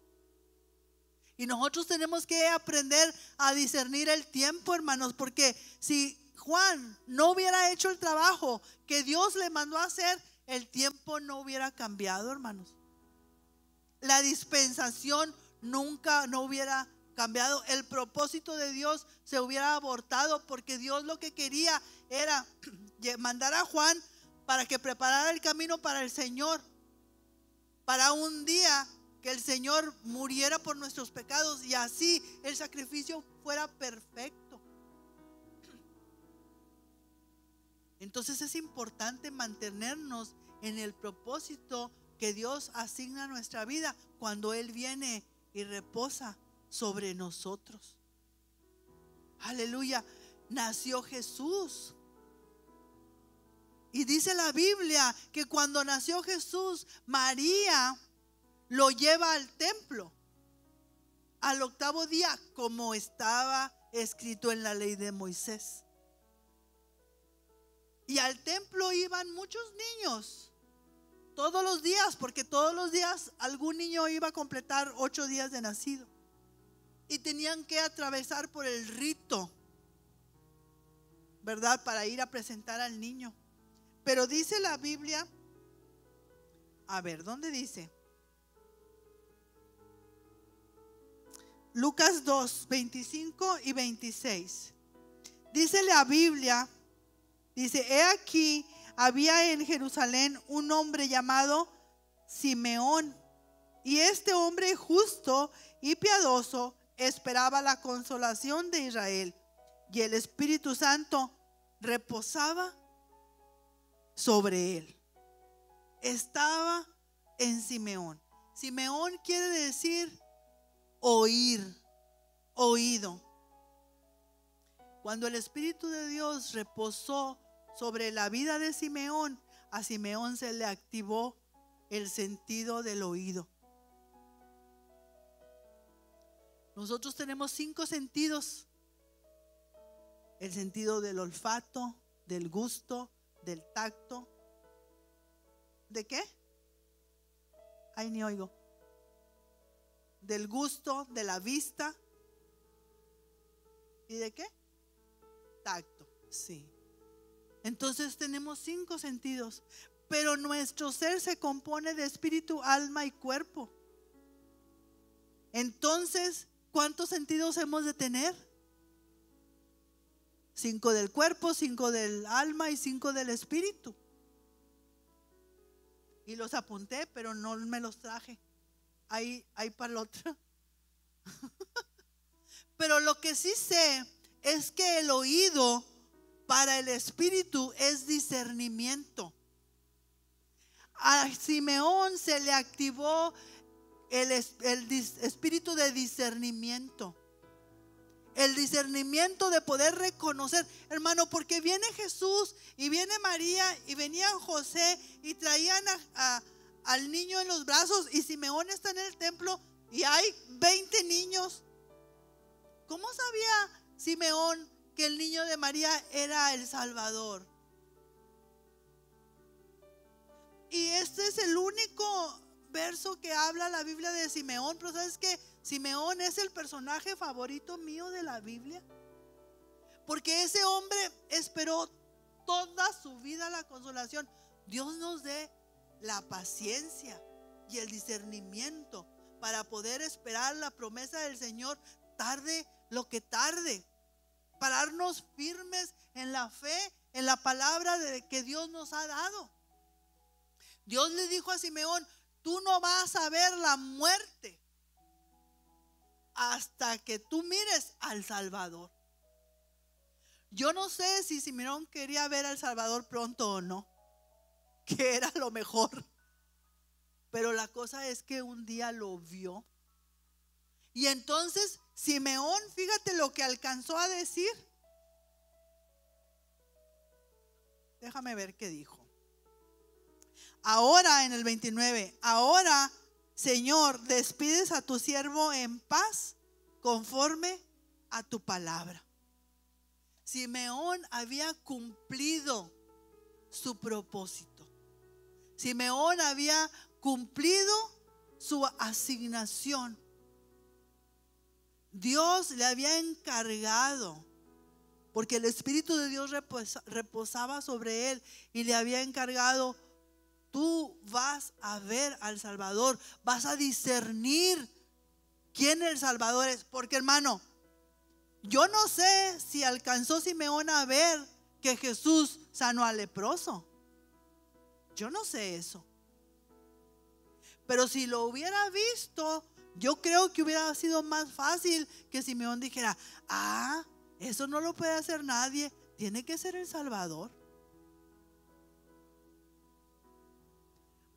Y nosotros tenemos que aprender a discernir el tiempo, hermanos, porque si Juan no hubiera hecho el trabajo que Dios le mandó a hacer, el tiempo no hubiera cambiado, hermanos. La dispensación nunca no hubiera cambiado. El propósito de Dios se hubiera abortado, porque Dios lo que quería era mandar a Juan para que preparara el camino para el Señor, para un día que el Señor muriera por nuestros pecados y así el sacrificio fuera perfecto. Entonces es importante mantenernos en el propósito que Dios asigna a nuestra vida cuando Él viene y reposa sobre nosotros. Aleluya. Nació Jesús. Y dice la Biblia que cuando nació Jesús, María lo lleva al templo al octavo día, como estaba escrito en la ley de Moisés. Y al templo iban muchos niños, todos los días, porque todos los días algún niño iba a completar 8 días de nacido. Y tenían que atravesar por el rito, ¿verdad? Para ir a presentar al niño. Pero dice la Biblia, a ver, ¿dónde dice? Lucas 2, 25 y 26. Dice la Biblia, dice: he aquí, había en Jerusalén un hombre llamado Simeón, y este hombre justo y piadoso esperaba la consolación de Israel, y el Espíritu Santo reposaba sobre él. Estaba en Simeón. Simeón quiere decir oír, oído. Cuando el Espíritu de Dios reposó sobre la vida de Simeón, a Simeón se le activó el sentido del oído. Nosotros tenemos 5 sentidos: el sentido del olfato, del gusto, del tacto. ¿De qué? Ay, ni oigo. Del gusto, de la vista. ¿Y de qué? Tacto, sí. Entonces tenemos 5 sentidos, pero nuestro ser se compone de espíritu, alma y cuerpo. Entonces, ¿cuántos sentidos hemos de tener? 5 del cuerpo, 5 del alma y 5 del espíritu. Y los apunté, pero no me los traje. Ahí para el otro. Pero lo que sí sé es que el oído para el espíritu es discernimiento. A Simeón se le activó el espíritu de discernimiento. El discernimiento de poder reconocer, hermano, porque viene Jesús y viene María y venía José y traían al niño en los brazos, y Simeón está en el templo y hay 20 niños. ¿Cómo sabía Simeón que el niño de María era el Salvador? Y este es el único verso que habla la Biblia de Simeón. Pero ¿sabes qué? Simeón es el personaje favorito mío de la Biblia, porque ese hombre esperó toda su vida la consolación. Dios nos dé la paciencia y el discernimiento para poder esperar la promesa del Señor, tarde lo que tarde, pararnos firmes en la fe, en la palabra que Dios nos ha dado. Dios le dijo a Simeón: tú no vas a ver la muerte hasta que tú mires al Salvador. Yo no sé si Simeón quería ver al Salvador pronto o no, que era lo mejor, pero la cosa es que un día lo vio. Y entonces Simeón, fíjate lo que alcanzó a decir. Déjame ver qué dijo. Ahora, en el 29, ahora, Señor, despides a tu siervo en paz conforme a tu palabra. Simeón había cumplido su propósito. Simeón había cumplido su asignación. Dios le había encargado, porque el Espíritu de Dios reposaba sobre él, y le había encargado: tú vas a ver al Salvador, vas a discernir quién el Salvador es. Porque, hermano, yo no sé si alcanzó Simeón a ver que Jesús sanó al leproso. Yo no sé eso. Pero si lo hubiera visto, yo creo que hubiera sido más fácil que Simeón dijera: eso no lo puede hacer nadie, tiene que ser el Salvador.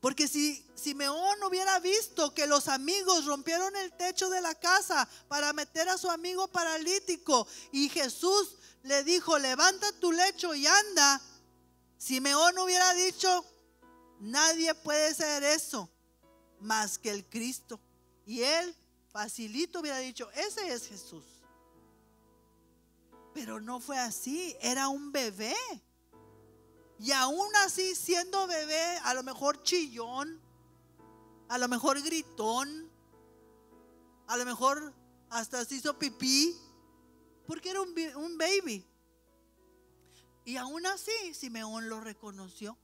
Porque si Simeón hubiera visto que los amigos rompieron el techo de la casa para meter a su amigo paralítico, y Jesús le dijo: levanta tu lecho y anda, Simeón hubiera dicho: nadie puede hacer eso más que el Cristo. Y él facilito hubiera dicho: ese es Jesús. Pero no fue así, era un bebé. Y aún así, siendo bebé, a lo mejor chillón, a lo mejor gritón, a lo mejor hasta se hizo pipí, porque era un baby. Y aún así Simeón lo reconoció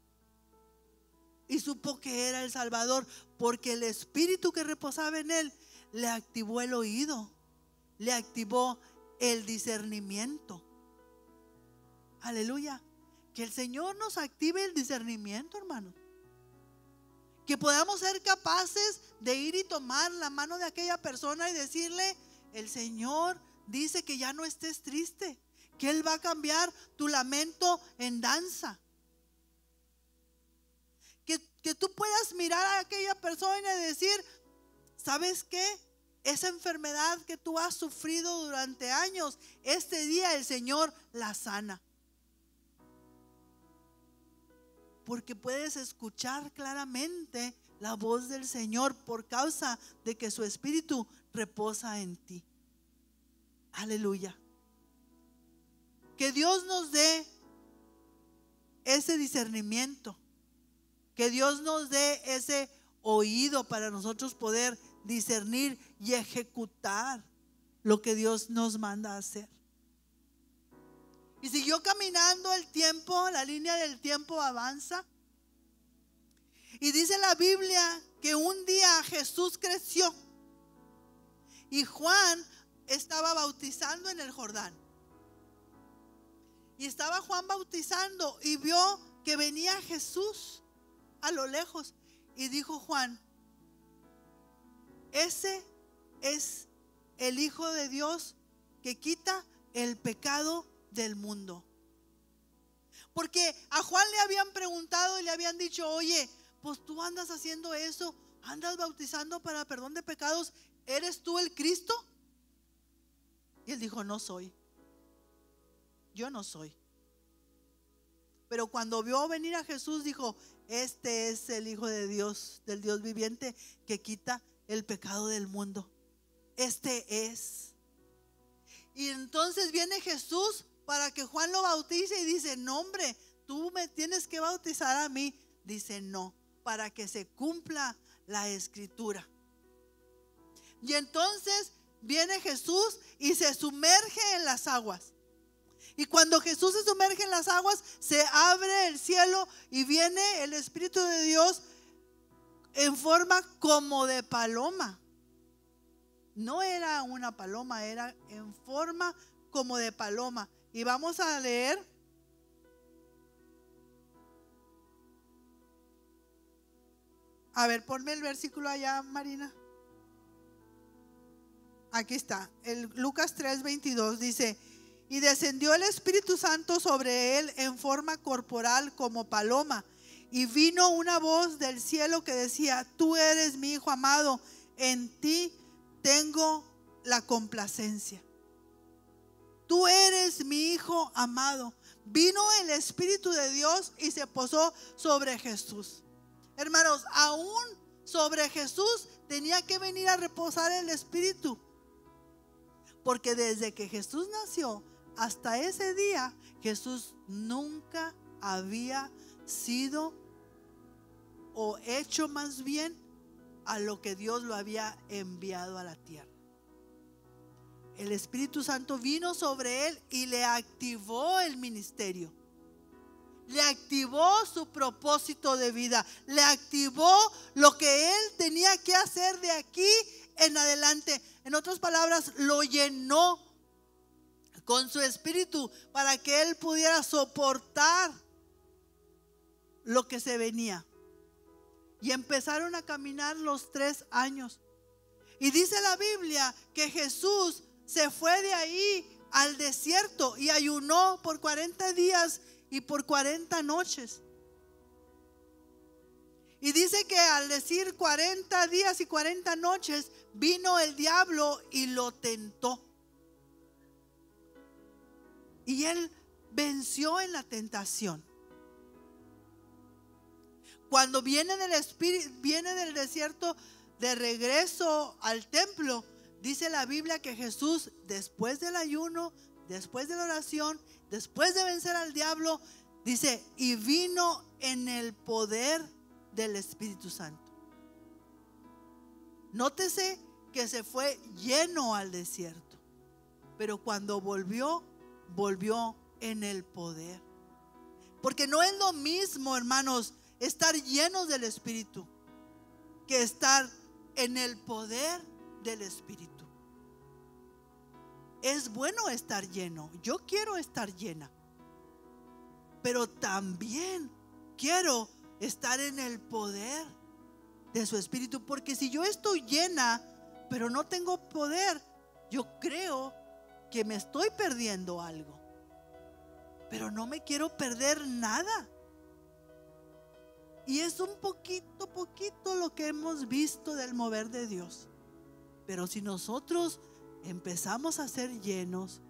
y supo que era el Salvador, porque el espíritu que reposaba en él le activó el oído, le activó el discernimiento. Aleluya. Que el Señor nos active el discernimiento, hermano. Que podamos ser capaces de ir y tomar la mano de aquella persona y decirle: el Señor dice que ya no estés triste, que Él va a cambiar tu lamento en danza. Que tú puedas mirar a aquella persona y decir: ¿sabes qué? Esa enfermedad que tú has sufrido durante años, este día el Señor la sana. Porque puedes escuchar claramente la voz del Señor por causa de que su espíritu reposa en ti. Aleluya. Que Dios nos dé ese discernimiento. Que Dios nos dé ese oído para nosotros poder discernir y ejecutar lo que Dios nos manda a hacer. Y siguió caminando el tiempo, la línea del tiempo avanza. Y dice la Biblia que un día Jesús creció y Juan estaba bautizando en el Jordán. Y estaba Juan bautizando y vio que venía Jesús a lo lejos. Y dijo Juan: ese es el Hijo de Dios que quita el pecado del mundo. Porque a Juan le habían preguntado y le habían dicho: oye, pues tú andas haciendo eso, andas bautizando para perdón de pecados, ¿eres tú el Cristo? Y él dijo: no soy, yo no soy. Pero cuando vio venir a Jesús dijo: este es el Hijo de Dios, del Dios viviente, que quita el pecado del mundo. Este es. Y entonces viene Jesús para que Juan lo bautice y dice: no, hombre, tú me tienes que bautizar a mí. Dice: no, para que se cumpla la escritura. Y entonces viene Jesús y se sumerge en las aguas. Y cuando Jesús se sumerge en las aguas, se abre el cielo y viene el Espíritu de Dios en forma como de paloma. No era una paloma, era en forma como de paloma. Y vamos a leer. A ver, ponme el versículo allá, Marina. Aquí está, el Lucas 3:22 dice: y descendió el Espíritu Santo sobre él en forma corporal como paloma. Y vino una voz del cielo que decía: tú eres mi Hijo amado, en ti tengo la complacencia. Tú eres mi Hijo amado. Vino el Espíritu de Dios y se posó sobre Jesús. Hermanos, aún sobre Jesús tenía que venir a reposar el Espíritu. Porque desde que Jesús nació hasta ese día, Jesús nunca había sido o hecho más bien a lo que Dios lo había enviado a la tierra. El Espíritu Santo vino sobre él y le activó el ministerio. Le activó su propósito de vida. Le activó lo que él tenía que hacer de aquí en adelante. En otras palabras, lo llenó con su espíritu para que él pudiera soportar lo que se venía. Y empezaron a caminar los 3 años. Y dice la Biblia que Jesús se fue de ahí al desierto y ayunó por 40 días y por 40 noches. Y dice que al decir 40 días y 40 noches, vino el diablo y lo tentó. Y él venció en la tentación. Cuando viene del desierto de regreso al templo, dice la Biblia que Jesús, después del ayuno, después de la oración, después de vencer al diablo, Dice, y vino en el poder del Espíritu Santo. Nótese que se fue lleno al desierto, pero cuando volvió, volvió en el poder. Porque no es lo mismo, hermanos, estar llenos del Espíritu que estar en el poder del Espíritu. Es bueno estar lleno. Yo quiero estar llena, pero también quiero estar en el poder de su Espíritu. Porque si yo estoy llena, pero no tengo poder, yo creo que me estoy perdiendo algo. Pero no me quiero perder nada. Y es un poquito lo que hemos visto del mover de Dios. Pero si nosotros empezamos a ser llenos,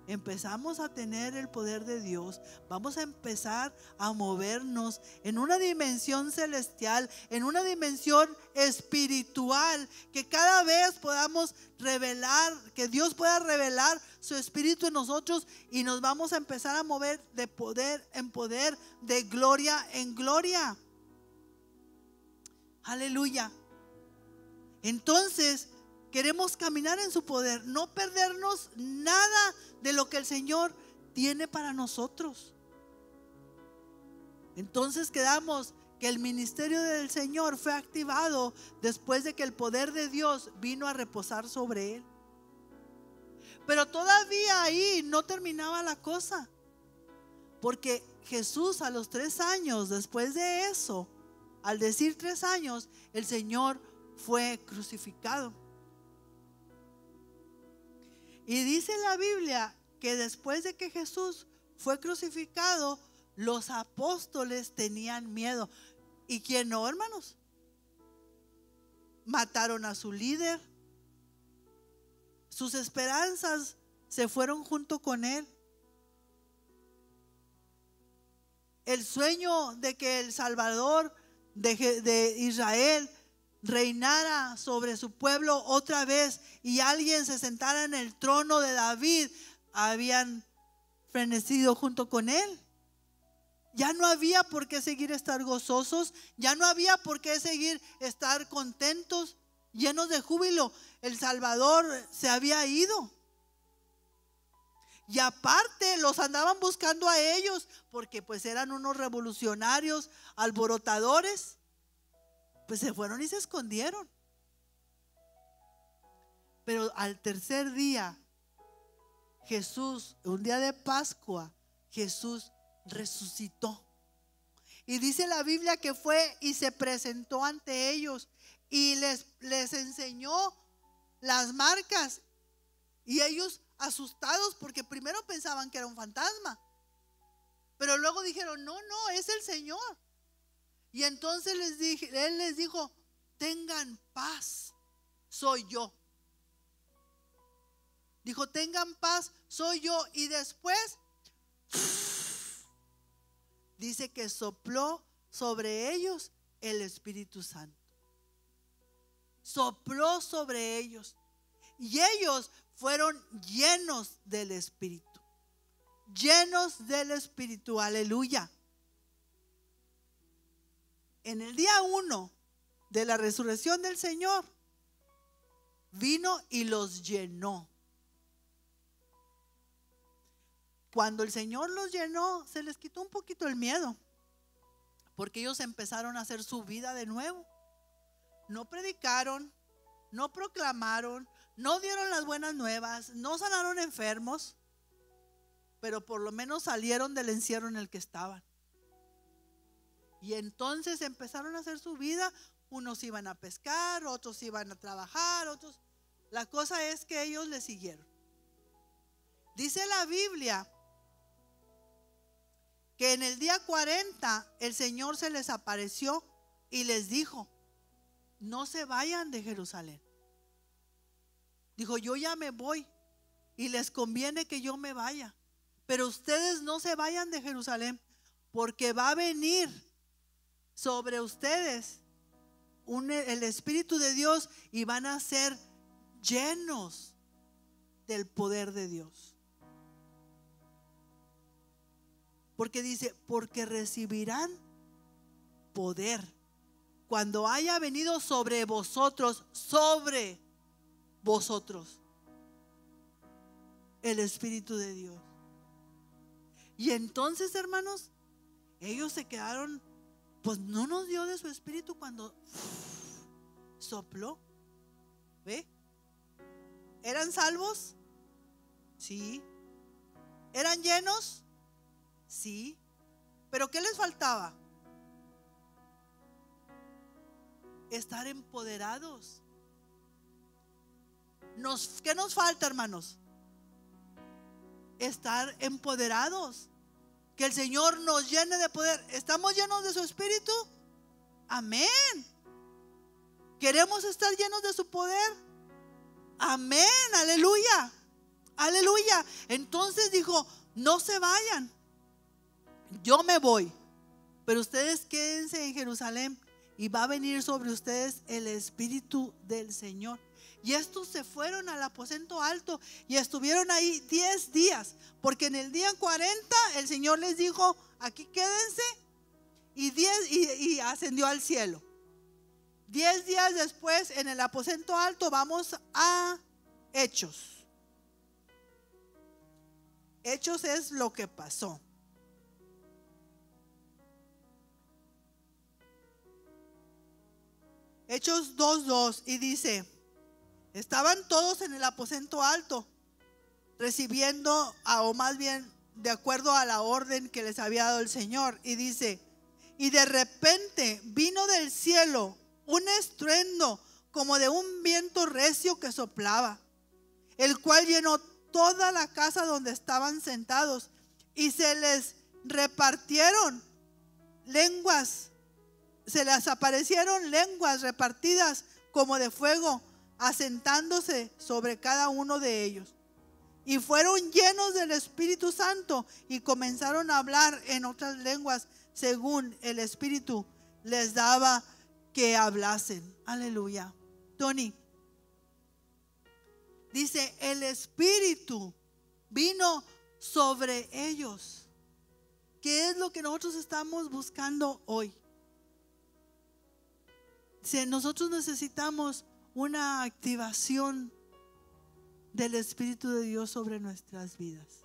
empezamos a tener el poder de Dios, vamos a empezar a movernos en una dimensión celestial, en una dimensión espiritual, que cada vez podamos revelar, que Dios pueda revelar su Espíritu en nosotros, y nos vamos a empezar a mover de poder en poder, de gloria en gloria. Aleluya. Entonces queremos caminar en su poder, no perdernos nada de lo que el Señor tiene para nosotros. Entonces quedamos que el ministerio del Señor fue activado después de que el poder de Dios vino a reposar sobre él. Pero todavía ahí no terminaba la cosa, porque Jesús a los 3 años, después de eso, al decir 3 años, el Señor fue crucificado. Y dice la Biblia que después de que Jesús fue crucificado, los apóstoles tenían miedo. ¿Y quién no, hermanos? Mataron a su líder. Sus esperanzas se fueron junto con él. El sueño de que el Salvador de Israel reinara sobre su pueblo otra vez y alguien se sentara en el trono de David, habían fenecido junto con él. Ya no había por qué seguir estar gozosos, ya no había por qué seguir estar contentos, llenos de júbilo. El Salvador se había ido. Y aparte los andaban buscando a ellos, porque pues eran unos revolucionarios, alborotadores. Pues se fueron y se escondieron. Pero al tercer día, Jesús, un día de Pascua, Jesús resucitó. Y dice la Biblia que fue y se presentó ante ellos y les enseñó las marcas. Y ellos asustados, porque primero pensaban que era un fantasma, pero luego dijeron, no, es el Señor. Y entonces Él les dijo, tengan paz, soy yo. Dijo, tengan paz, soy yo. Y después dice que sopló sobre ellos el Espíritu Santo. Sopló sobre ellos. Y ellos fueron llenos del Espíritu. Llenos del Espíritu, aleluya. En el día 1 de la resurrección del Señor, vino y los llenó. Cuando el Señor los llenó, se les quitó un poquito el miedo, porque ellos empezaron a hacer su vida de nuevo. No predicaron, no proclamaron, no dieron las buenas nuevas, no sanaron enfermos, pero por lo menos salieron del encierro en el que estaban. Y entonces empezaron a hacer su vida. Unos iban a pescar, otros iban a trabajar, otros. La cosa es que ellos le siguieron. Dice la Biblia que en el día 40 el Señor se les apareció y les dijo, no se vayan de Jerusalén. Dijo, yo ya me voy y les conviene que yo me vaya, pero ustedes no se vayan de Jerusalén, porque va a venir sobre ustedes el Espíritu de Dios y van a ser llenos del poder de Dios. Porque dice, porque recibirán poder cuando haya venido sobre vosotros el Espíritu de Dios. Y entonces, hermanos, ellos se quedaron, pues no nos dio de su espíritu cuando sopló. ¿Ve? ¿Eran salvos? Sí. ¿Eran llenos? Sí. ¿Pero qué les faltaba? Estar empoderados. ¿Qué nos falta, hermanos? Estar empoderados. Que el Señor nos llene de poder. ¿Estamos llenos de su espíritu? Amén. ¿Queremos estar llenos de su poder? Amén, aleluya. Aleluya. Entonces dijo, no se vayan, yo me voy, pero ustedes quédense en Jerusalén y va a venir sobre ustedes el Espíritu del Señor. Y estos se fueron al aposento alto y estuvieron ahí 10 días, porque en el día 40 el Señor les dijo, aquí quédense, y ascendió al cielo. 10 días después, en el aposento alto, vamos a Hechos. Hechos es lo que pasó. Hechos 2:2, y dice, estaban todos en el aposento alto, recibiendo, o más bien de acuerdo a la orden que les había dado el Señor. Y dice, y de repente vino del cielo un estruendo como de un viento recio que soplaba, el cual llenó toda la casa donde estaban sentados, y se les repartieron lenguas, se les aparecieron lenguas repartidas como de fuego, asentándose sobre cada uno de ellos. Y fueron llenos del Espíritu Santo y comenzaron a hablar en otras lenguas según el Espíritu les daba que hablasen. Aleluya. Tony, dice, el Espíritu vino sobre ellos. ¿Qué es lo que nosotros estamos buscando hoy? Dice, nosotros necesitamos una activación del Espíritu de Dios sobre nuestras vidas.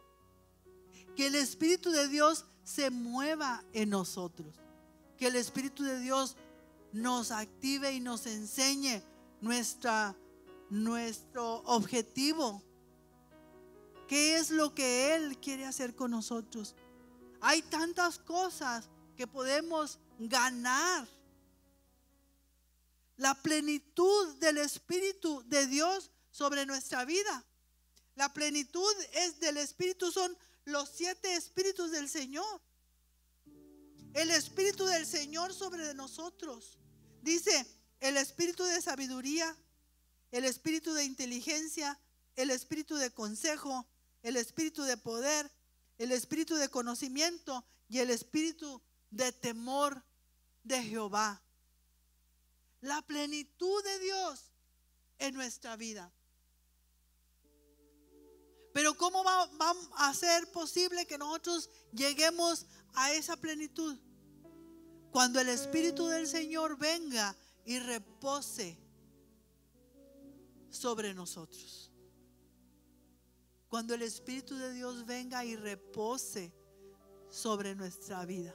Que el Espíritu de Dios se mueva en nosotros. Que el Espíritu de Dios nos active y nos enseñe nuestro objetivo. ¿Qué es lo que Él quiere hacer con nosotros? Hay tantas cosas que podemos ganar. La plenitud del Espíritu de Dios sobre nuestra vida. La plenitud del Espíritu son los 7 Espíritus del Señor. El Espíritu del Señor sobre nosotros. Dice, el Espíritu de sabiduría, el Espíritu de inteligencia, el Espíritu de consejo, el Espíritu de poder, el Espíritu de conocimiento y el Espíritu de temor de Jehová. La plenitud de Dios en nuestra vida. Pero ¿cómo va a ser posible que nosotros lleguemos a esa plenitud? Cuando el Espíritu del Señor venga y repose sobre nosotros. Cuando el Espíritu de Dios venga y repose sobre nuestra vida.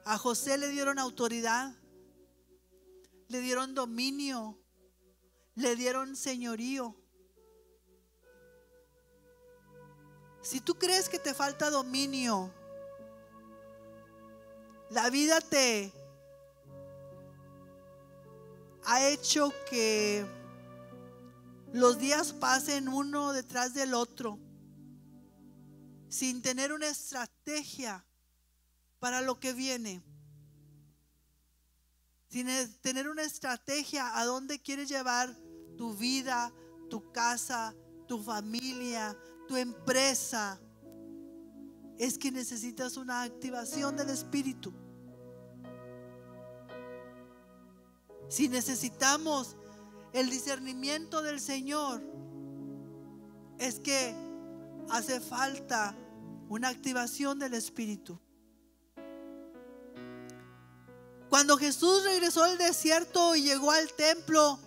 A José le dieron autoridad, le dieron dominio, le dieron señorío. Si tú crees que te falta dominio, la vida te ha hecho que los días pasen uno detrás del otro, sin tener una estrategia para lo que viene, sin tener una estrategia a dónde quieres llevar tu vida, tu casa, tu familia, tu empresa. Es que necesitas una activación del Espíritu. Si necesitamos el discernimiento del Señor, es que hace falta una activación del Espíritu. Cuando Jesús regresó al desierto y llegó al templo,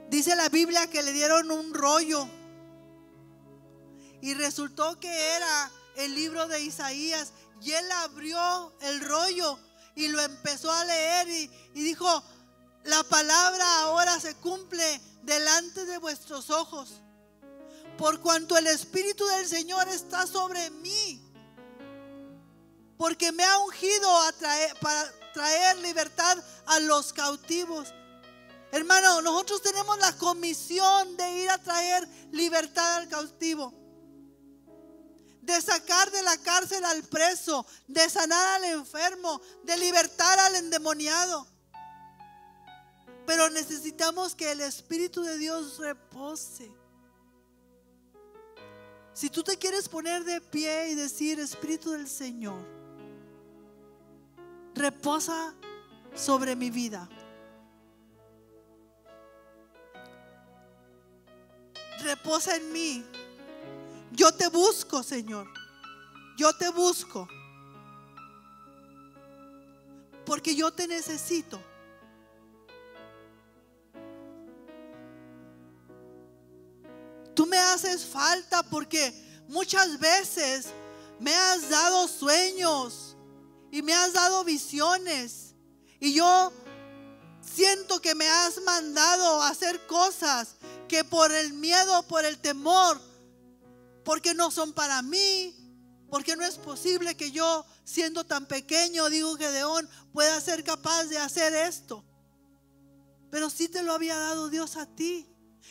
dice la Biblia que le dieron un rollo y resultó que era el libro de Isaías, y él abrió el rollo y lo empezó a leer y dijo: la palabra ahora se cumple delante de vuestros ojos, por cuanto el Espíritu del Señor está sobre mí, porque me ha ungido para traer libertad a los cautivos. Hermano, nosotros tenemos la comisión de ir a traer libertad al cautivo, de sacar de la cárcel al preso, de sanar al enfermo, de libertar al endemoniado. Pero necesitamos que el Espíritu de Dios repose. Si tú te quieres poner de pie y decir: Espíritu del Señor, reposa sobre mi vida. Reposa en mí. Yo te busco, Señor. Yo te busco. Porque yo te necesito. Tú me haces falta porque muchas veces me has dado sueños y me has dado visiones, y yo siento que me has mandado a hacer cosas que por el miedo, por el temor, porque no son para mí, porque no es posible que yo, siendo tan pequeño, digo, Gedeón, pueda ser capaz de hacer esto. Pero sí te lo había dado Dios a ti.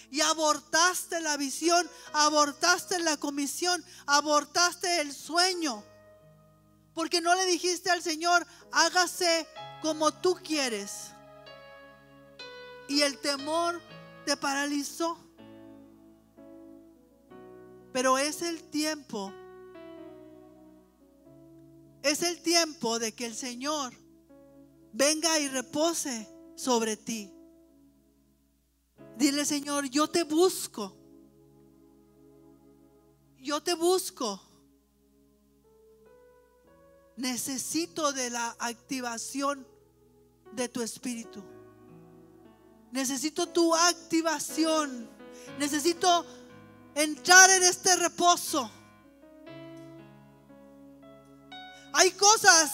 Y abortaste la visión, abortaste la comisión, abortaste el sueño, porque no le dijiste al Señor: hágase como tú quieres. Y el temor te paralizó. Pero es el tiempo de que el Señor venga y repose sobre ti. Dile: Señor, yo te busco. Yo te busco. Necesito de la activación de tu Espíritu. Necesito tu activación. Necesito entrar en este reposo. Hay cosas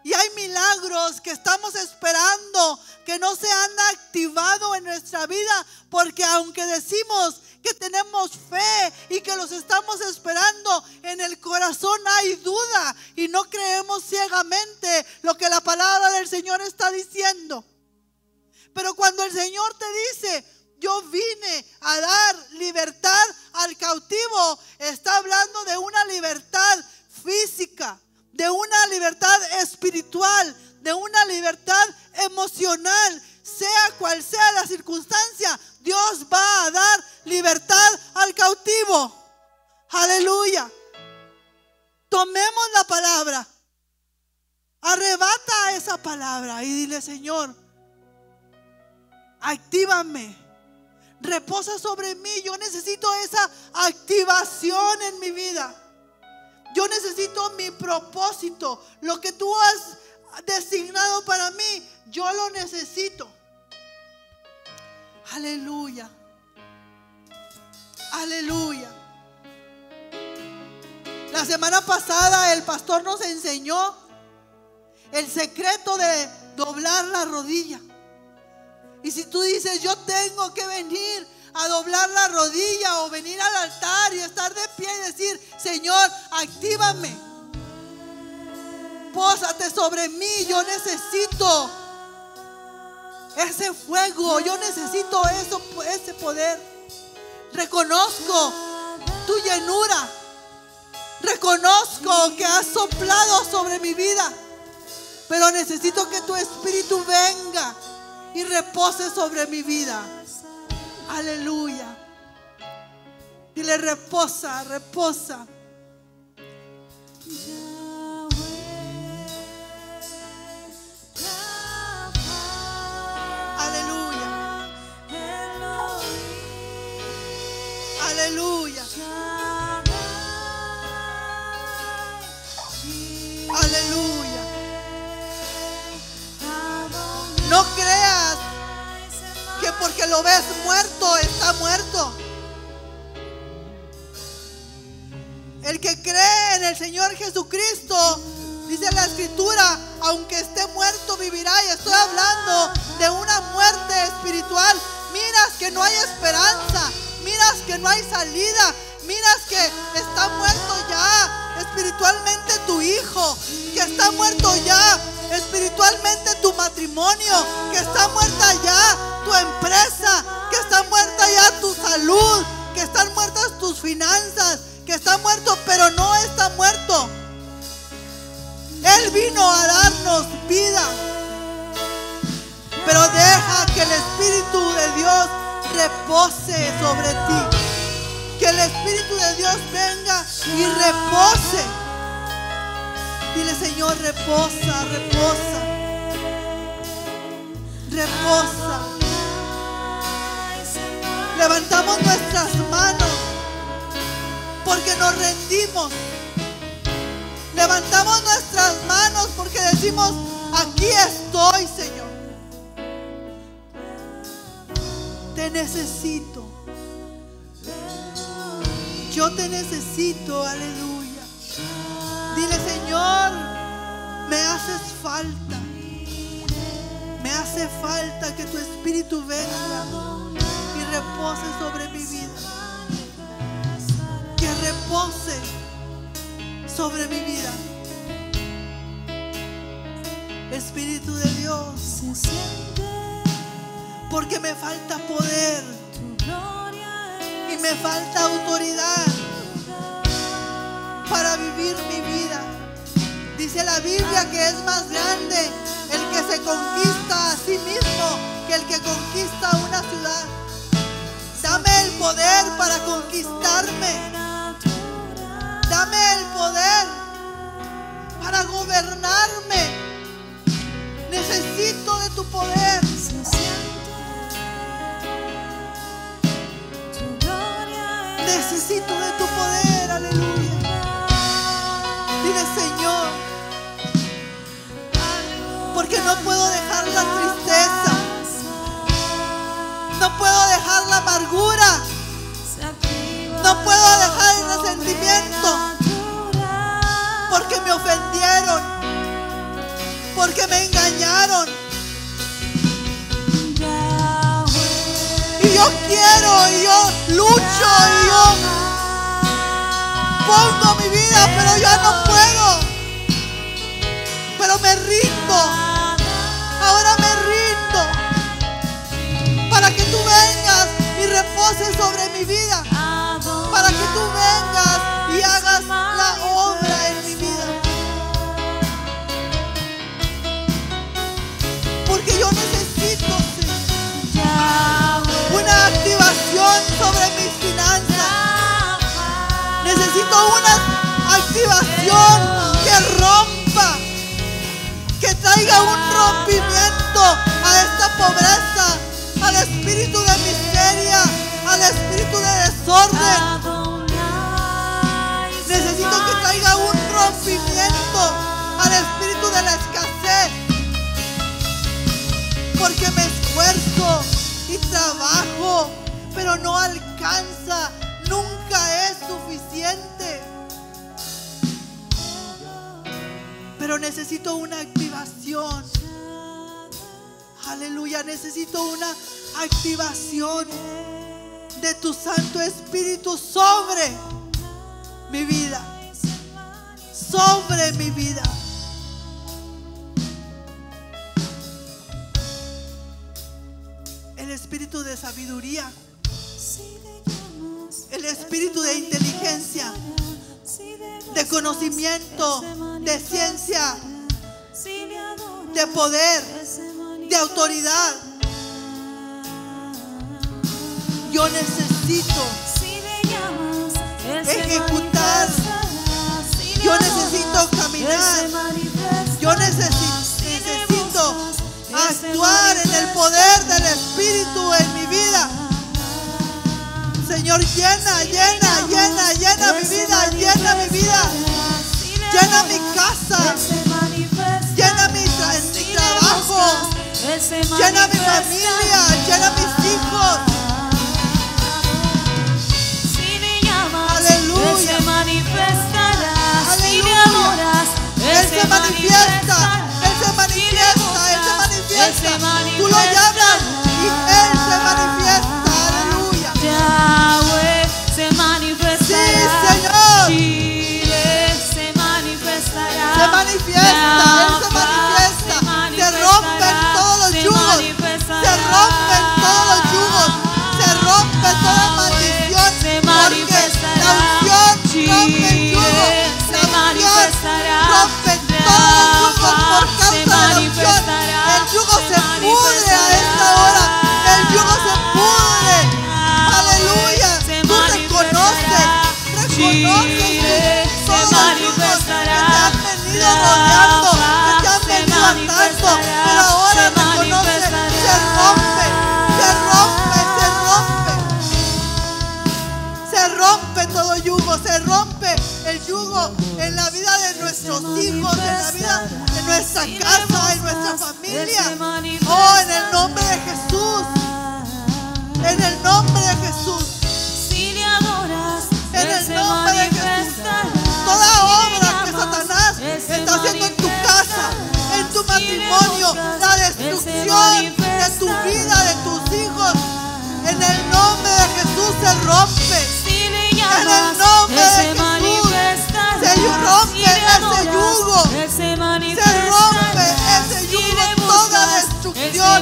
y hay milagros que estamos esperando que no se han activado en nuestra vida, porque aunque decimos que tenemos fe y que los estamos esperando, en el corazón hay duda y no creemos ciegamente lo que la palabra del Señor está diciendo. Pero cuando el Señor te dice: yo vine a dar libertad al cautivo, está hablando de una libertad física, de una libertad espiritual, de una libertad emocional. Sea cual sea la circunstancia, Dios va a dar libertad al cautivo. Aleluya. Tomemos la palabra. Arrebata esa palabra y dile: Señor, actívame. Reposa sobre mí. Yo necesito esa activación en mi vida. Yo necesito mi propósito. Lo que tú has designado para mí, yo lo necesito. Aleluya. Aleluya. La semana pasada el pastor nos enseñó el secreto de doblar la rodilla. Y si tú dices: yo tengo que venir a doblar la rodilla o venir al altar y estar de pie y decir: Señor, actívame, pósate sobre mí, yo necesito ese fuego, yo necesito ese poder. Reconozco tu llenura, reconozco que has soplado sobre mi vida, pero necesito que tu Espíritu venga y repose sobre mi vida. Aleluya. Dile: reposa, reposa. Aleluya. Aleluya. lo ves muerto, está muerto. El que cree en el Señor Jesucristo, dice la Escritura, aunque esté muerto vivirá. Y estoy hablando de una muerte espiritual. Miras que no hay esperanza, miras que no hay salida, miras que está muerto ya espiritualmente tu hijo, que está muerto ya espiritualmente tu matrimonio, que está muerta ya tu empresa, que está muerta ya tu salud, que están muertas tus finanzas, que está muerto, pero no está muerto. Él vino a darnos vida, pero deja que el Espíritu de Dios repose sobre ti. Que el Espíritu de Dios venga y repose. Dile: Señor, reposa, reposa, reposa. Levantamos nuestras manos porque nos rendimos. Levantamos nuestras manos porque decimos: aquí estoy, Señor. Te necesito. Yo te necesito, aleluya. Dile: Señor, me haces falta. Me hace falta que tu Espíritu venga y repose sobre mi vida. Que repose sobre mi vida. Espíritu de Dios, porque me falta poder y me falta autoridad para vivir mi vida. Dice la Biblia que es más grande el que se conquista a sí mismo que el que conquista una ciudad. Dame el poder para conquistarme. Dame el poder para gobernarme. Necesito de tu poder. Necesito de tu poder, aleluya. Dile: Señor, porque no puedo dejar la tristeza, no puedo dejar la amargura, no puedo dejar el resentimiento, porque me ofendieron, porque me engañaron. Y yo quiero, y yo lucho, y yo pongo mi vida, pero ya no puedo. Pero me rindo. Ahora me rindo para que tú vengas y reposes sobre mi vida, para que tú vengas y hagas la obra en mi vida. Porque yo necesito, Señor, una activación sobre mis finanzas. Necesito una activación que rompa, que traiga un rompimiento a esta pobreza, al espíritu de miseria, al espíritu de desorden. Necesito que traiga un rompimiento al espíritu de la escasez, porque me esfuerzo y trabajo, pero no alcanza, nunca es suficiente. Pero necesito una activación. Aleluya, necesito una activación de tu Santo Espíritu sobre mi vida, sobre mi vida. El espíritu de sabiduría, el espíritu de inteligencia, de conocimiento, de ciencia, de poder, de autoridad. Yo necesito ejecutar, yo necesito caminar, yo necesito actuar en el poder del Espíritu en mi vida. Señor, llena, llena, llena, llena mi vida, llena mi vida, llena mi casa, llena mi trabajo, Llena mi familia, llena mis hijos. Aleluya. Él se manifestará. Si le Aleluya. adoras, Él se manifiesta, Él se manifiesta, Él se manifiesta. Tú lo llamas y Él se manifiesta. Aleluya. Yahweh se manifestará. Sí, Señor. Jireh se manifestará. Se manifiesta, Él se manifiesta. Se rompen todos los yugos. Se rompen todos los yugos. Se rompe toda maldición. Porque la unción rompe el yugo. La unción rompe todos los yugos por causa de la unción. El yugo se pudre a esta hora. El yugo se pudre. Aleluya. Tú reconoces todos los yugos que te han venido rodeando, que te han venido atando, pero ahora reconoce, se rompe, se rompe, se rompe. Se rompe todo yugo, se rompe el yugo en la vida de nuestros hijos, en la vida de nuestra casa, en nuestra familia. Oh, en el nombre de Jesús, en el nombre de Jesús, Si le adoras, en el nombre de Jesús. Toda obra que Satanás está haciendo en tu casa, en tu matrimonio, la destrucción de tu vida, de tus hijos, en el nombre de Jesús se rompe. En el nombre de Jesús se rompe ese yugo. Se rompe ese yugo, toda destrucción.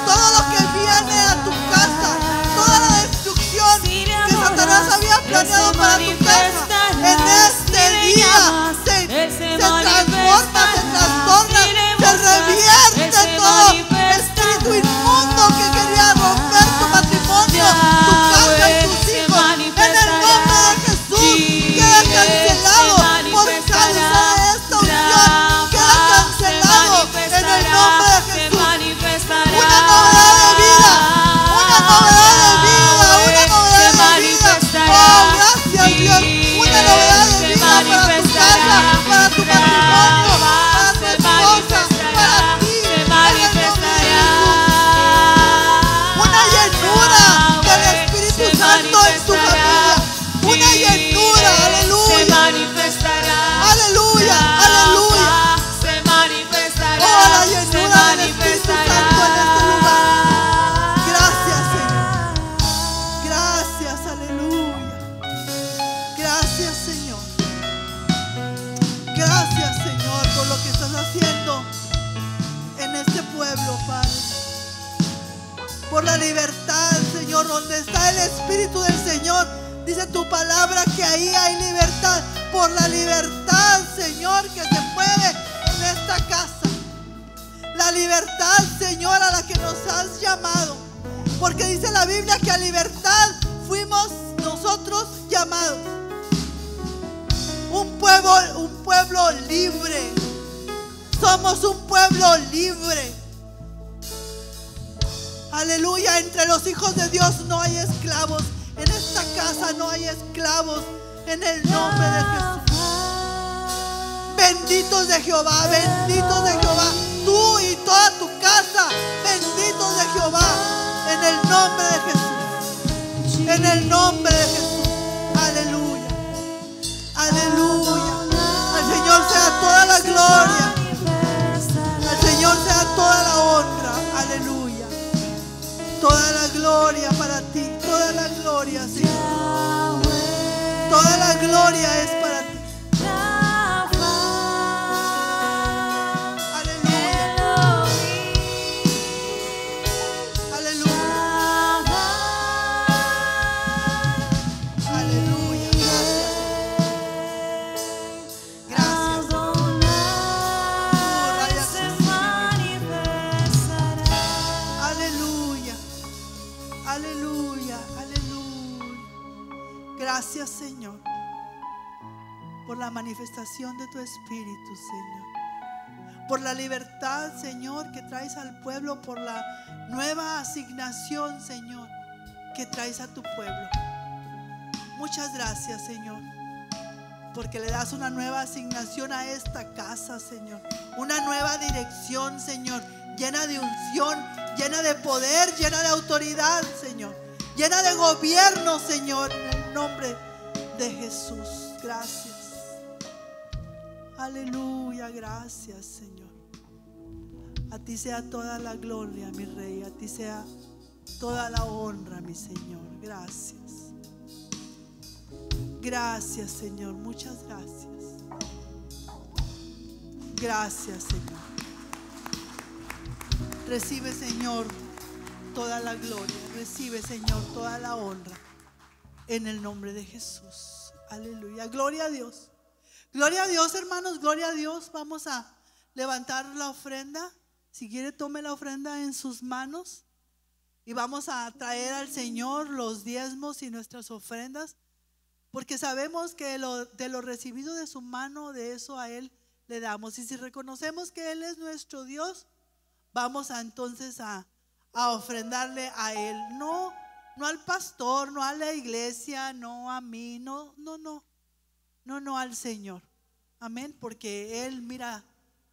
Todo lo que viene a tu casa, toda la destrucción que Satanás había planeado para tu casa, en este día se transforma, se trastorna, se revierte todo espíritu inmundo que quería romper tu matrimonio, tu casa y tus hijos. En el nombre de Jesús queda cancelado por causa de esta unción. Queda cancelado en el nombre de Jesús. Una novedad de vida, una novedad de vida, una novedad de vida. Oh, gracias Dios. Una novedad de vida para tu casa, para tu matrimonio, para tu esposa, para ti. En el nombre de Jesús. Una llenura del Espíritu Santo en tu familia. Una llenura, aleluya. Aleluya, aleluya. Oh, la llenura del Espíritu Santo en este lugar. Gracias, Señor. Gracias, aleluya. Gracias, Señor. Gracias, Señor, por lo que estás haciendo en este pueblo, Padre. Por la libertad, Señor, donde está el Espíritu del Señor. Dice tu palabra que ahí hay libertad. Por la libertad, Señor, que se mueve en esta casa. La libertad, Señor, a la que nos has llamado. Porque dice la Biblia que a libertad fuimos nosotros llamados. Un pueblo libre. Somos un pueblo libre. Aleluya. Entre los hijos de Dios no hay esclavos. En esta casa no hay esclavos. En el nombre de Jesús. Benditos de Jehová, benditos de Jehová. Tú y toda tu casa, benditos de Jehová. En el nombre de Jesús. En el nombre de Jesús. Aleluya. Aleluya. Al Señor sea toda la gloria. Al Señor sea toda la honra. Aleluya. Toda la gloria para ti. Toda la gloria, Señor. Toda la gloria es para ti. Gracias, Señor, por la manifestación de tu Espíritu, Señor. Por la libertad, Señor, que traes al pueblo. Por la nueva asignación, Señor, que traes a tu pueblo. Muchas gracias, Señor, porque le das una nueva asignación a esta casa, Señor. Una nueva nueva dirección, Señor, llena de unción, llena de poder, llena de autoridad, Señor, llena de gobierno, Señor, en el nombre de Jesús. Gracias. Aleluya, gracias, Señor. A ti sea toda la gloria, mi Rey, a ti sea toda la honra, mi Señor. Gracias. Gracias, Señor, muchas gracias. Gracias, Señor. Recibe, Señor, toda la gloria. Recibe, Señor, toda la honra. En el nombre de Jesús. Aleluya. Gloria a Dios. Gloria a Dios, hermanos. Gloria a Dios. Vamos a levantar la ofrenda. Si quiere, tome la ofrenda en sus manos. Y vamos a traer al Señor los diezmos y nuestras ofrendas. Porque sabemos que de lo recibido de su mano, de eso a Él le damos. Y si reconocemos que Él es nuestro Dios, vamos entonces a ofrendarle a Él. No al pastor, no a la iglesia, no a mí, no al Señor. Amén, porque Él mira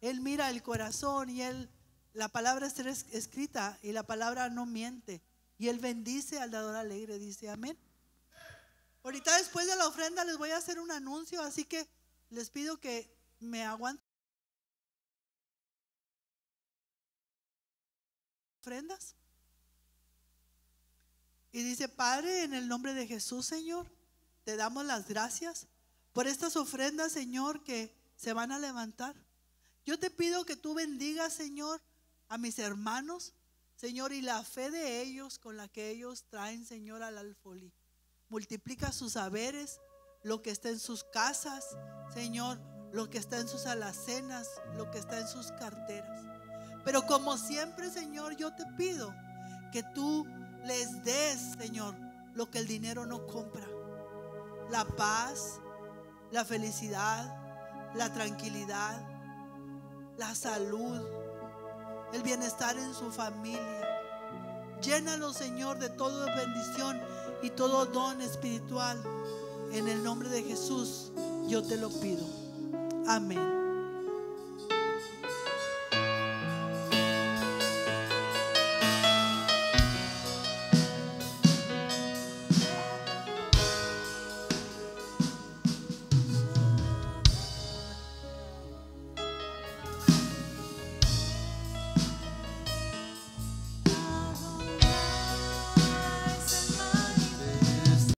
el corazón y la palabra está escrita y la palabra no miente. Y Él bendice al dador alegre, dice amén. Ahorita después de la ofrenda les voy a hacer un anuncio, así que les pido que me aguanten ofrendas. Y dice: Padre, en el nombre de Jesús, Señor, te damos las gracias por estas ofrendas, Señor, que se van a levantar. Yo te pido que tú bendigas, Señor, a mis hermanos, Señor, y la fe de ellos con la que ellos traen, Señor, al alfolí. Multiplica sus saberes, lo que está en sus casas, Señor, lo que está en sus alacenas, lo que está en sus carteras. Pero como siempre, Señor, yo te pido que tú les des, Señor, lo que el dinero no compra: la paz, la felicidad, la tranquilidad, la salud, el bienestar en su familia. Llénalo, Señor, de toda bendición y todo don espiritual. En el nombre de Jesús yo te lo pido. Amén.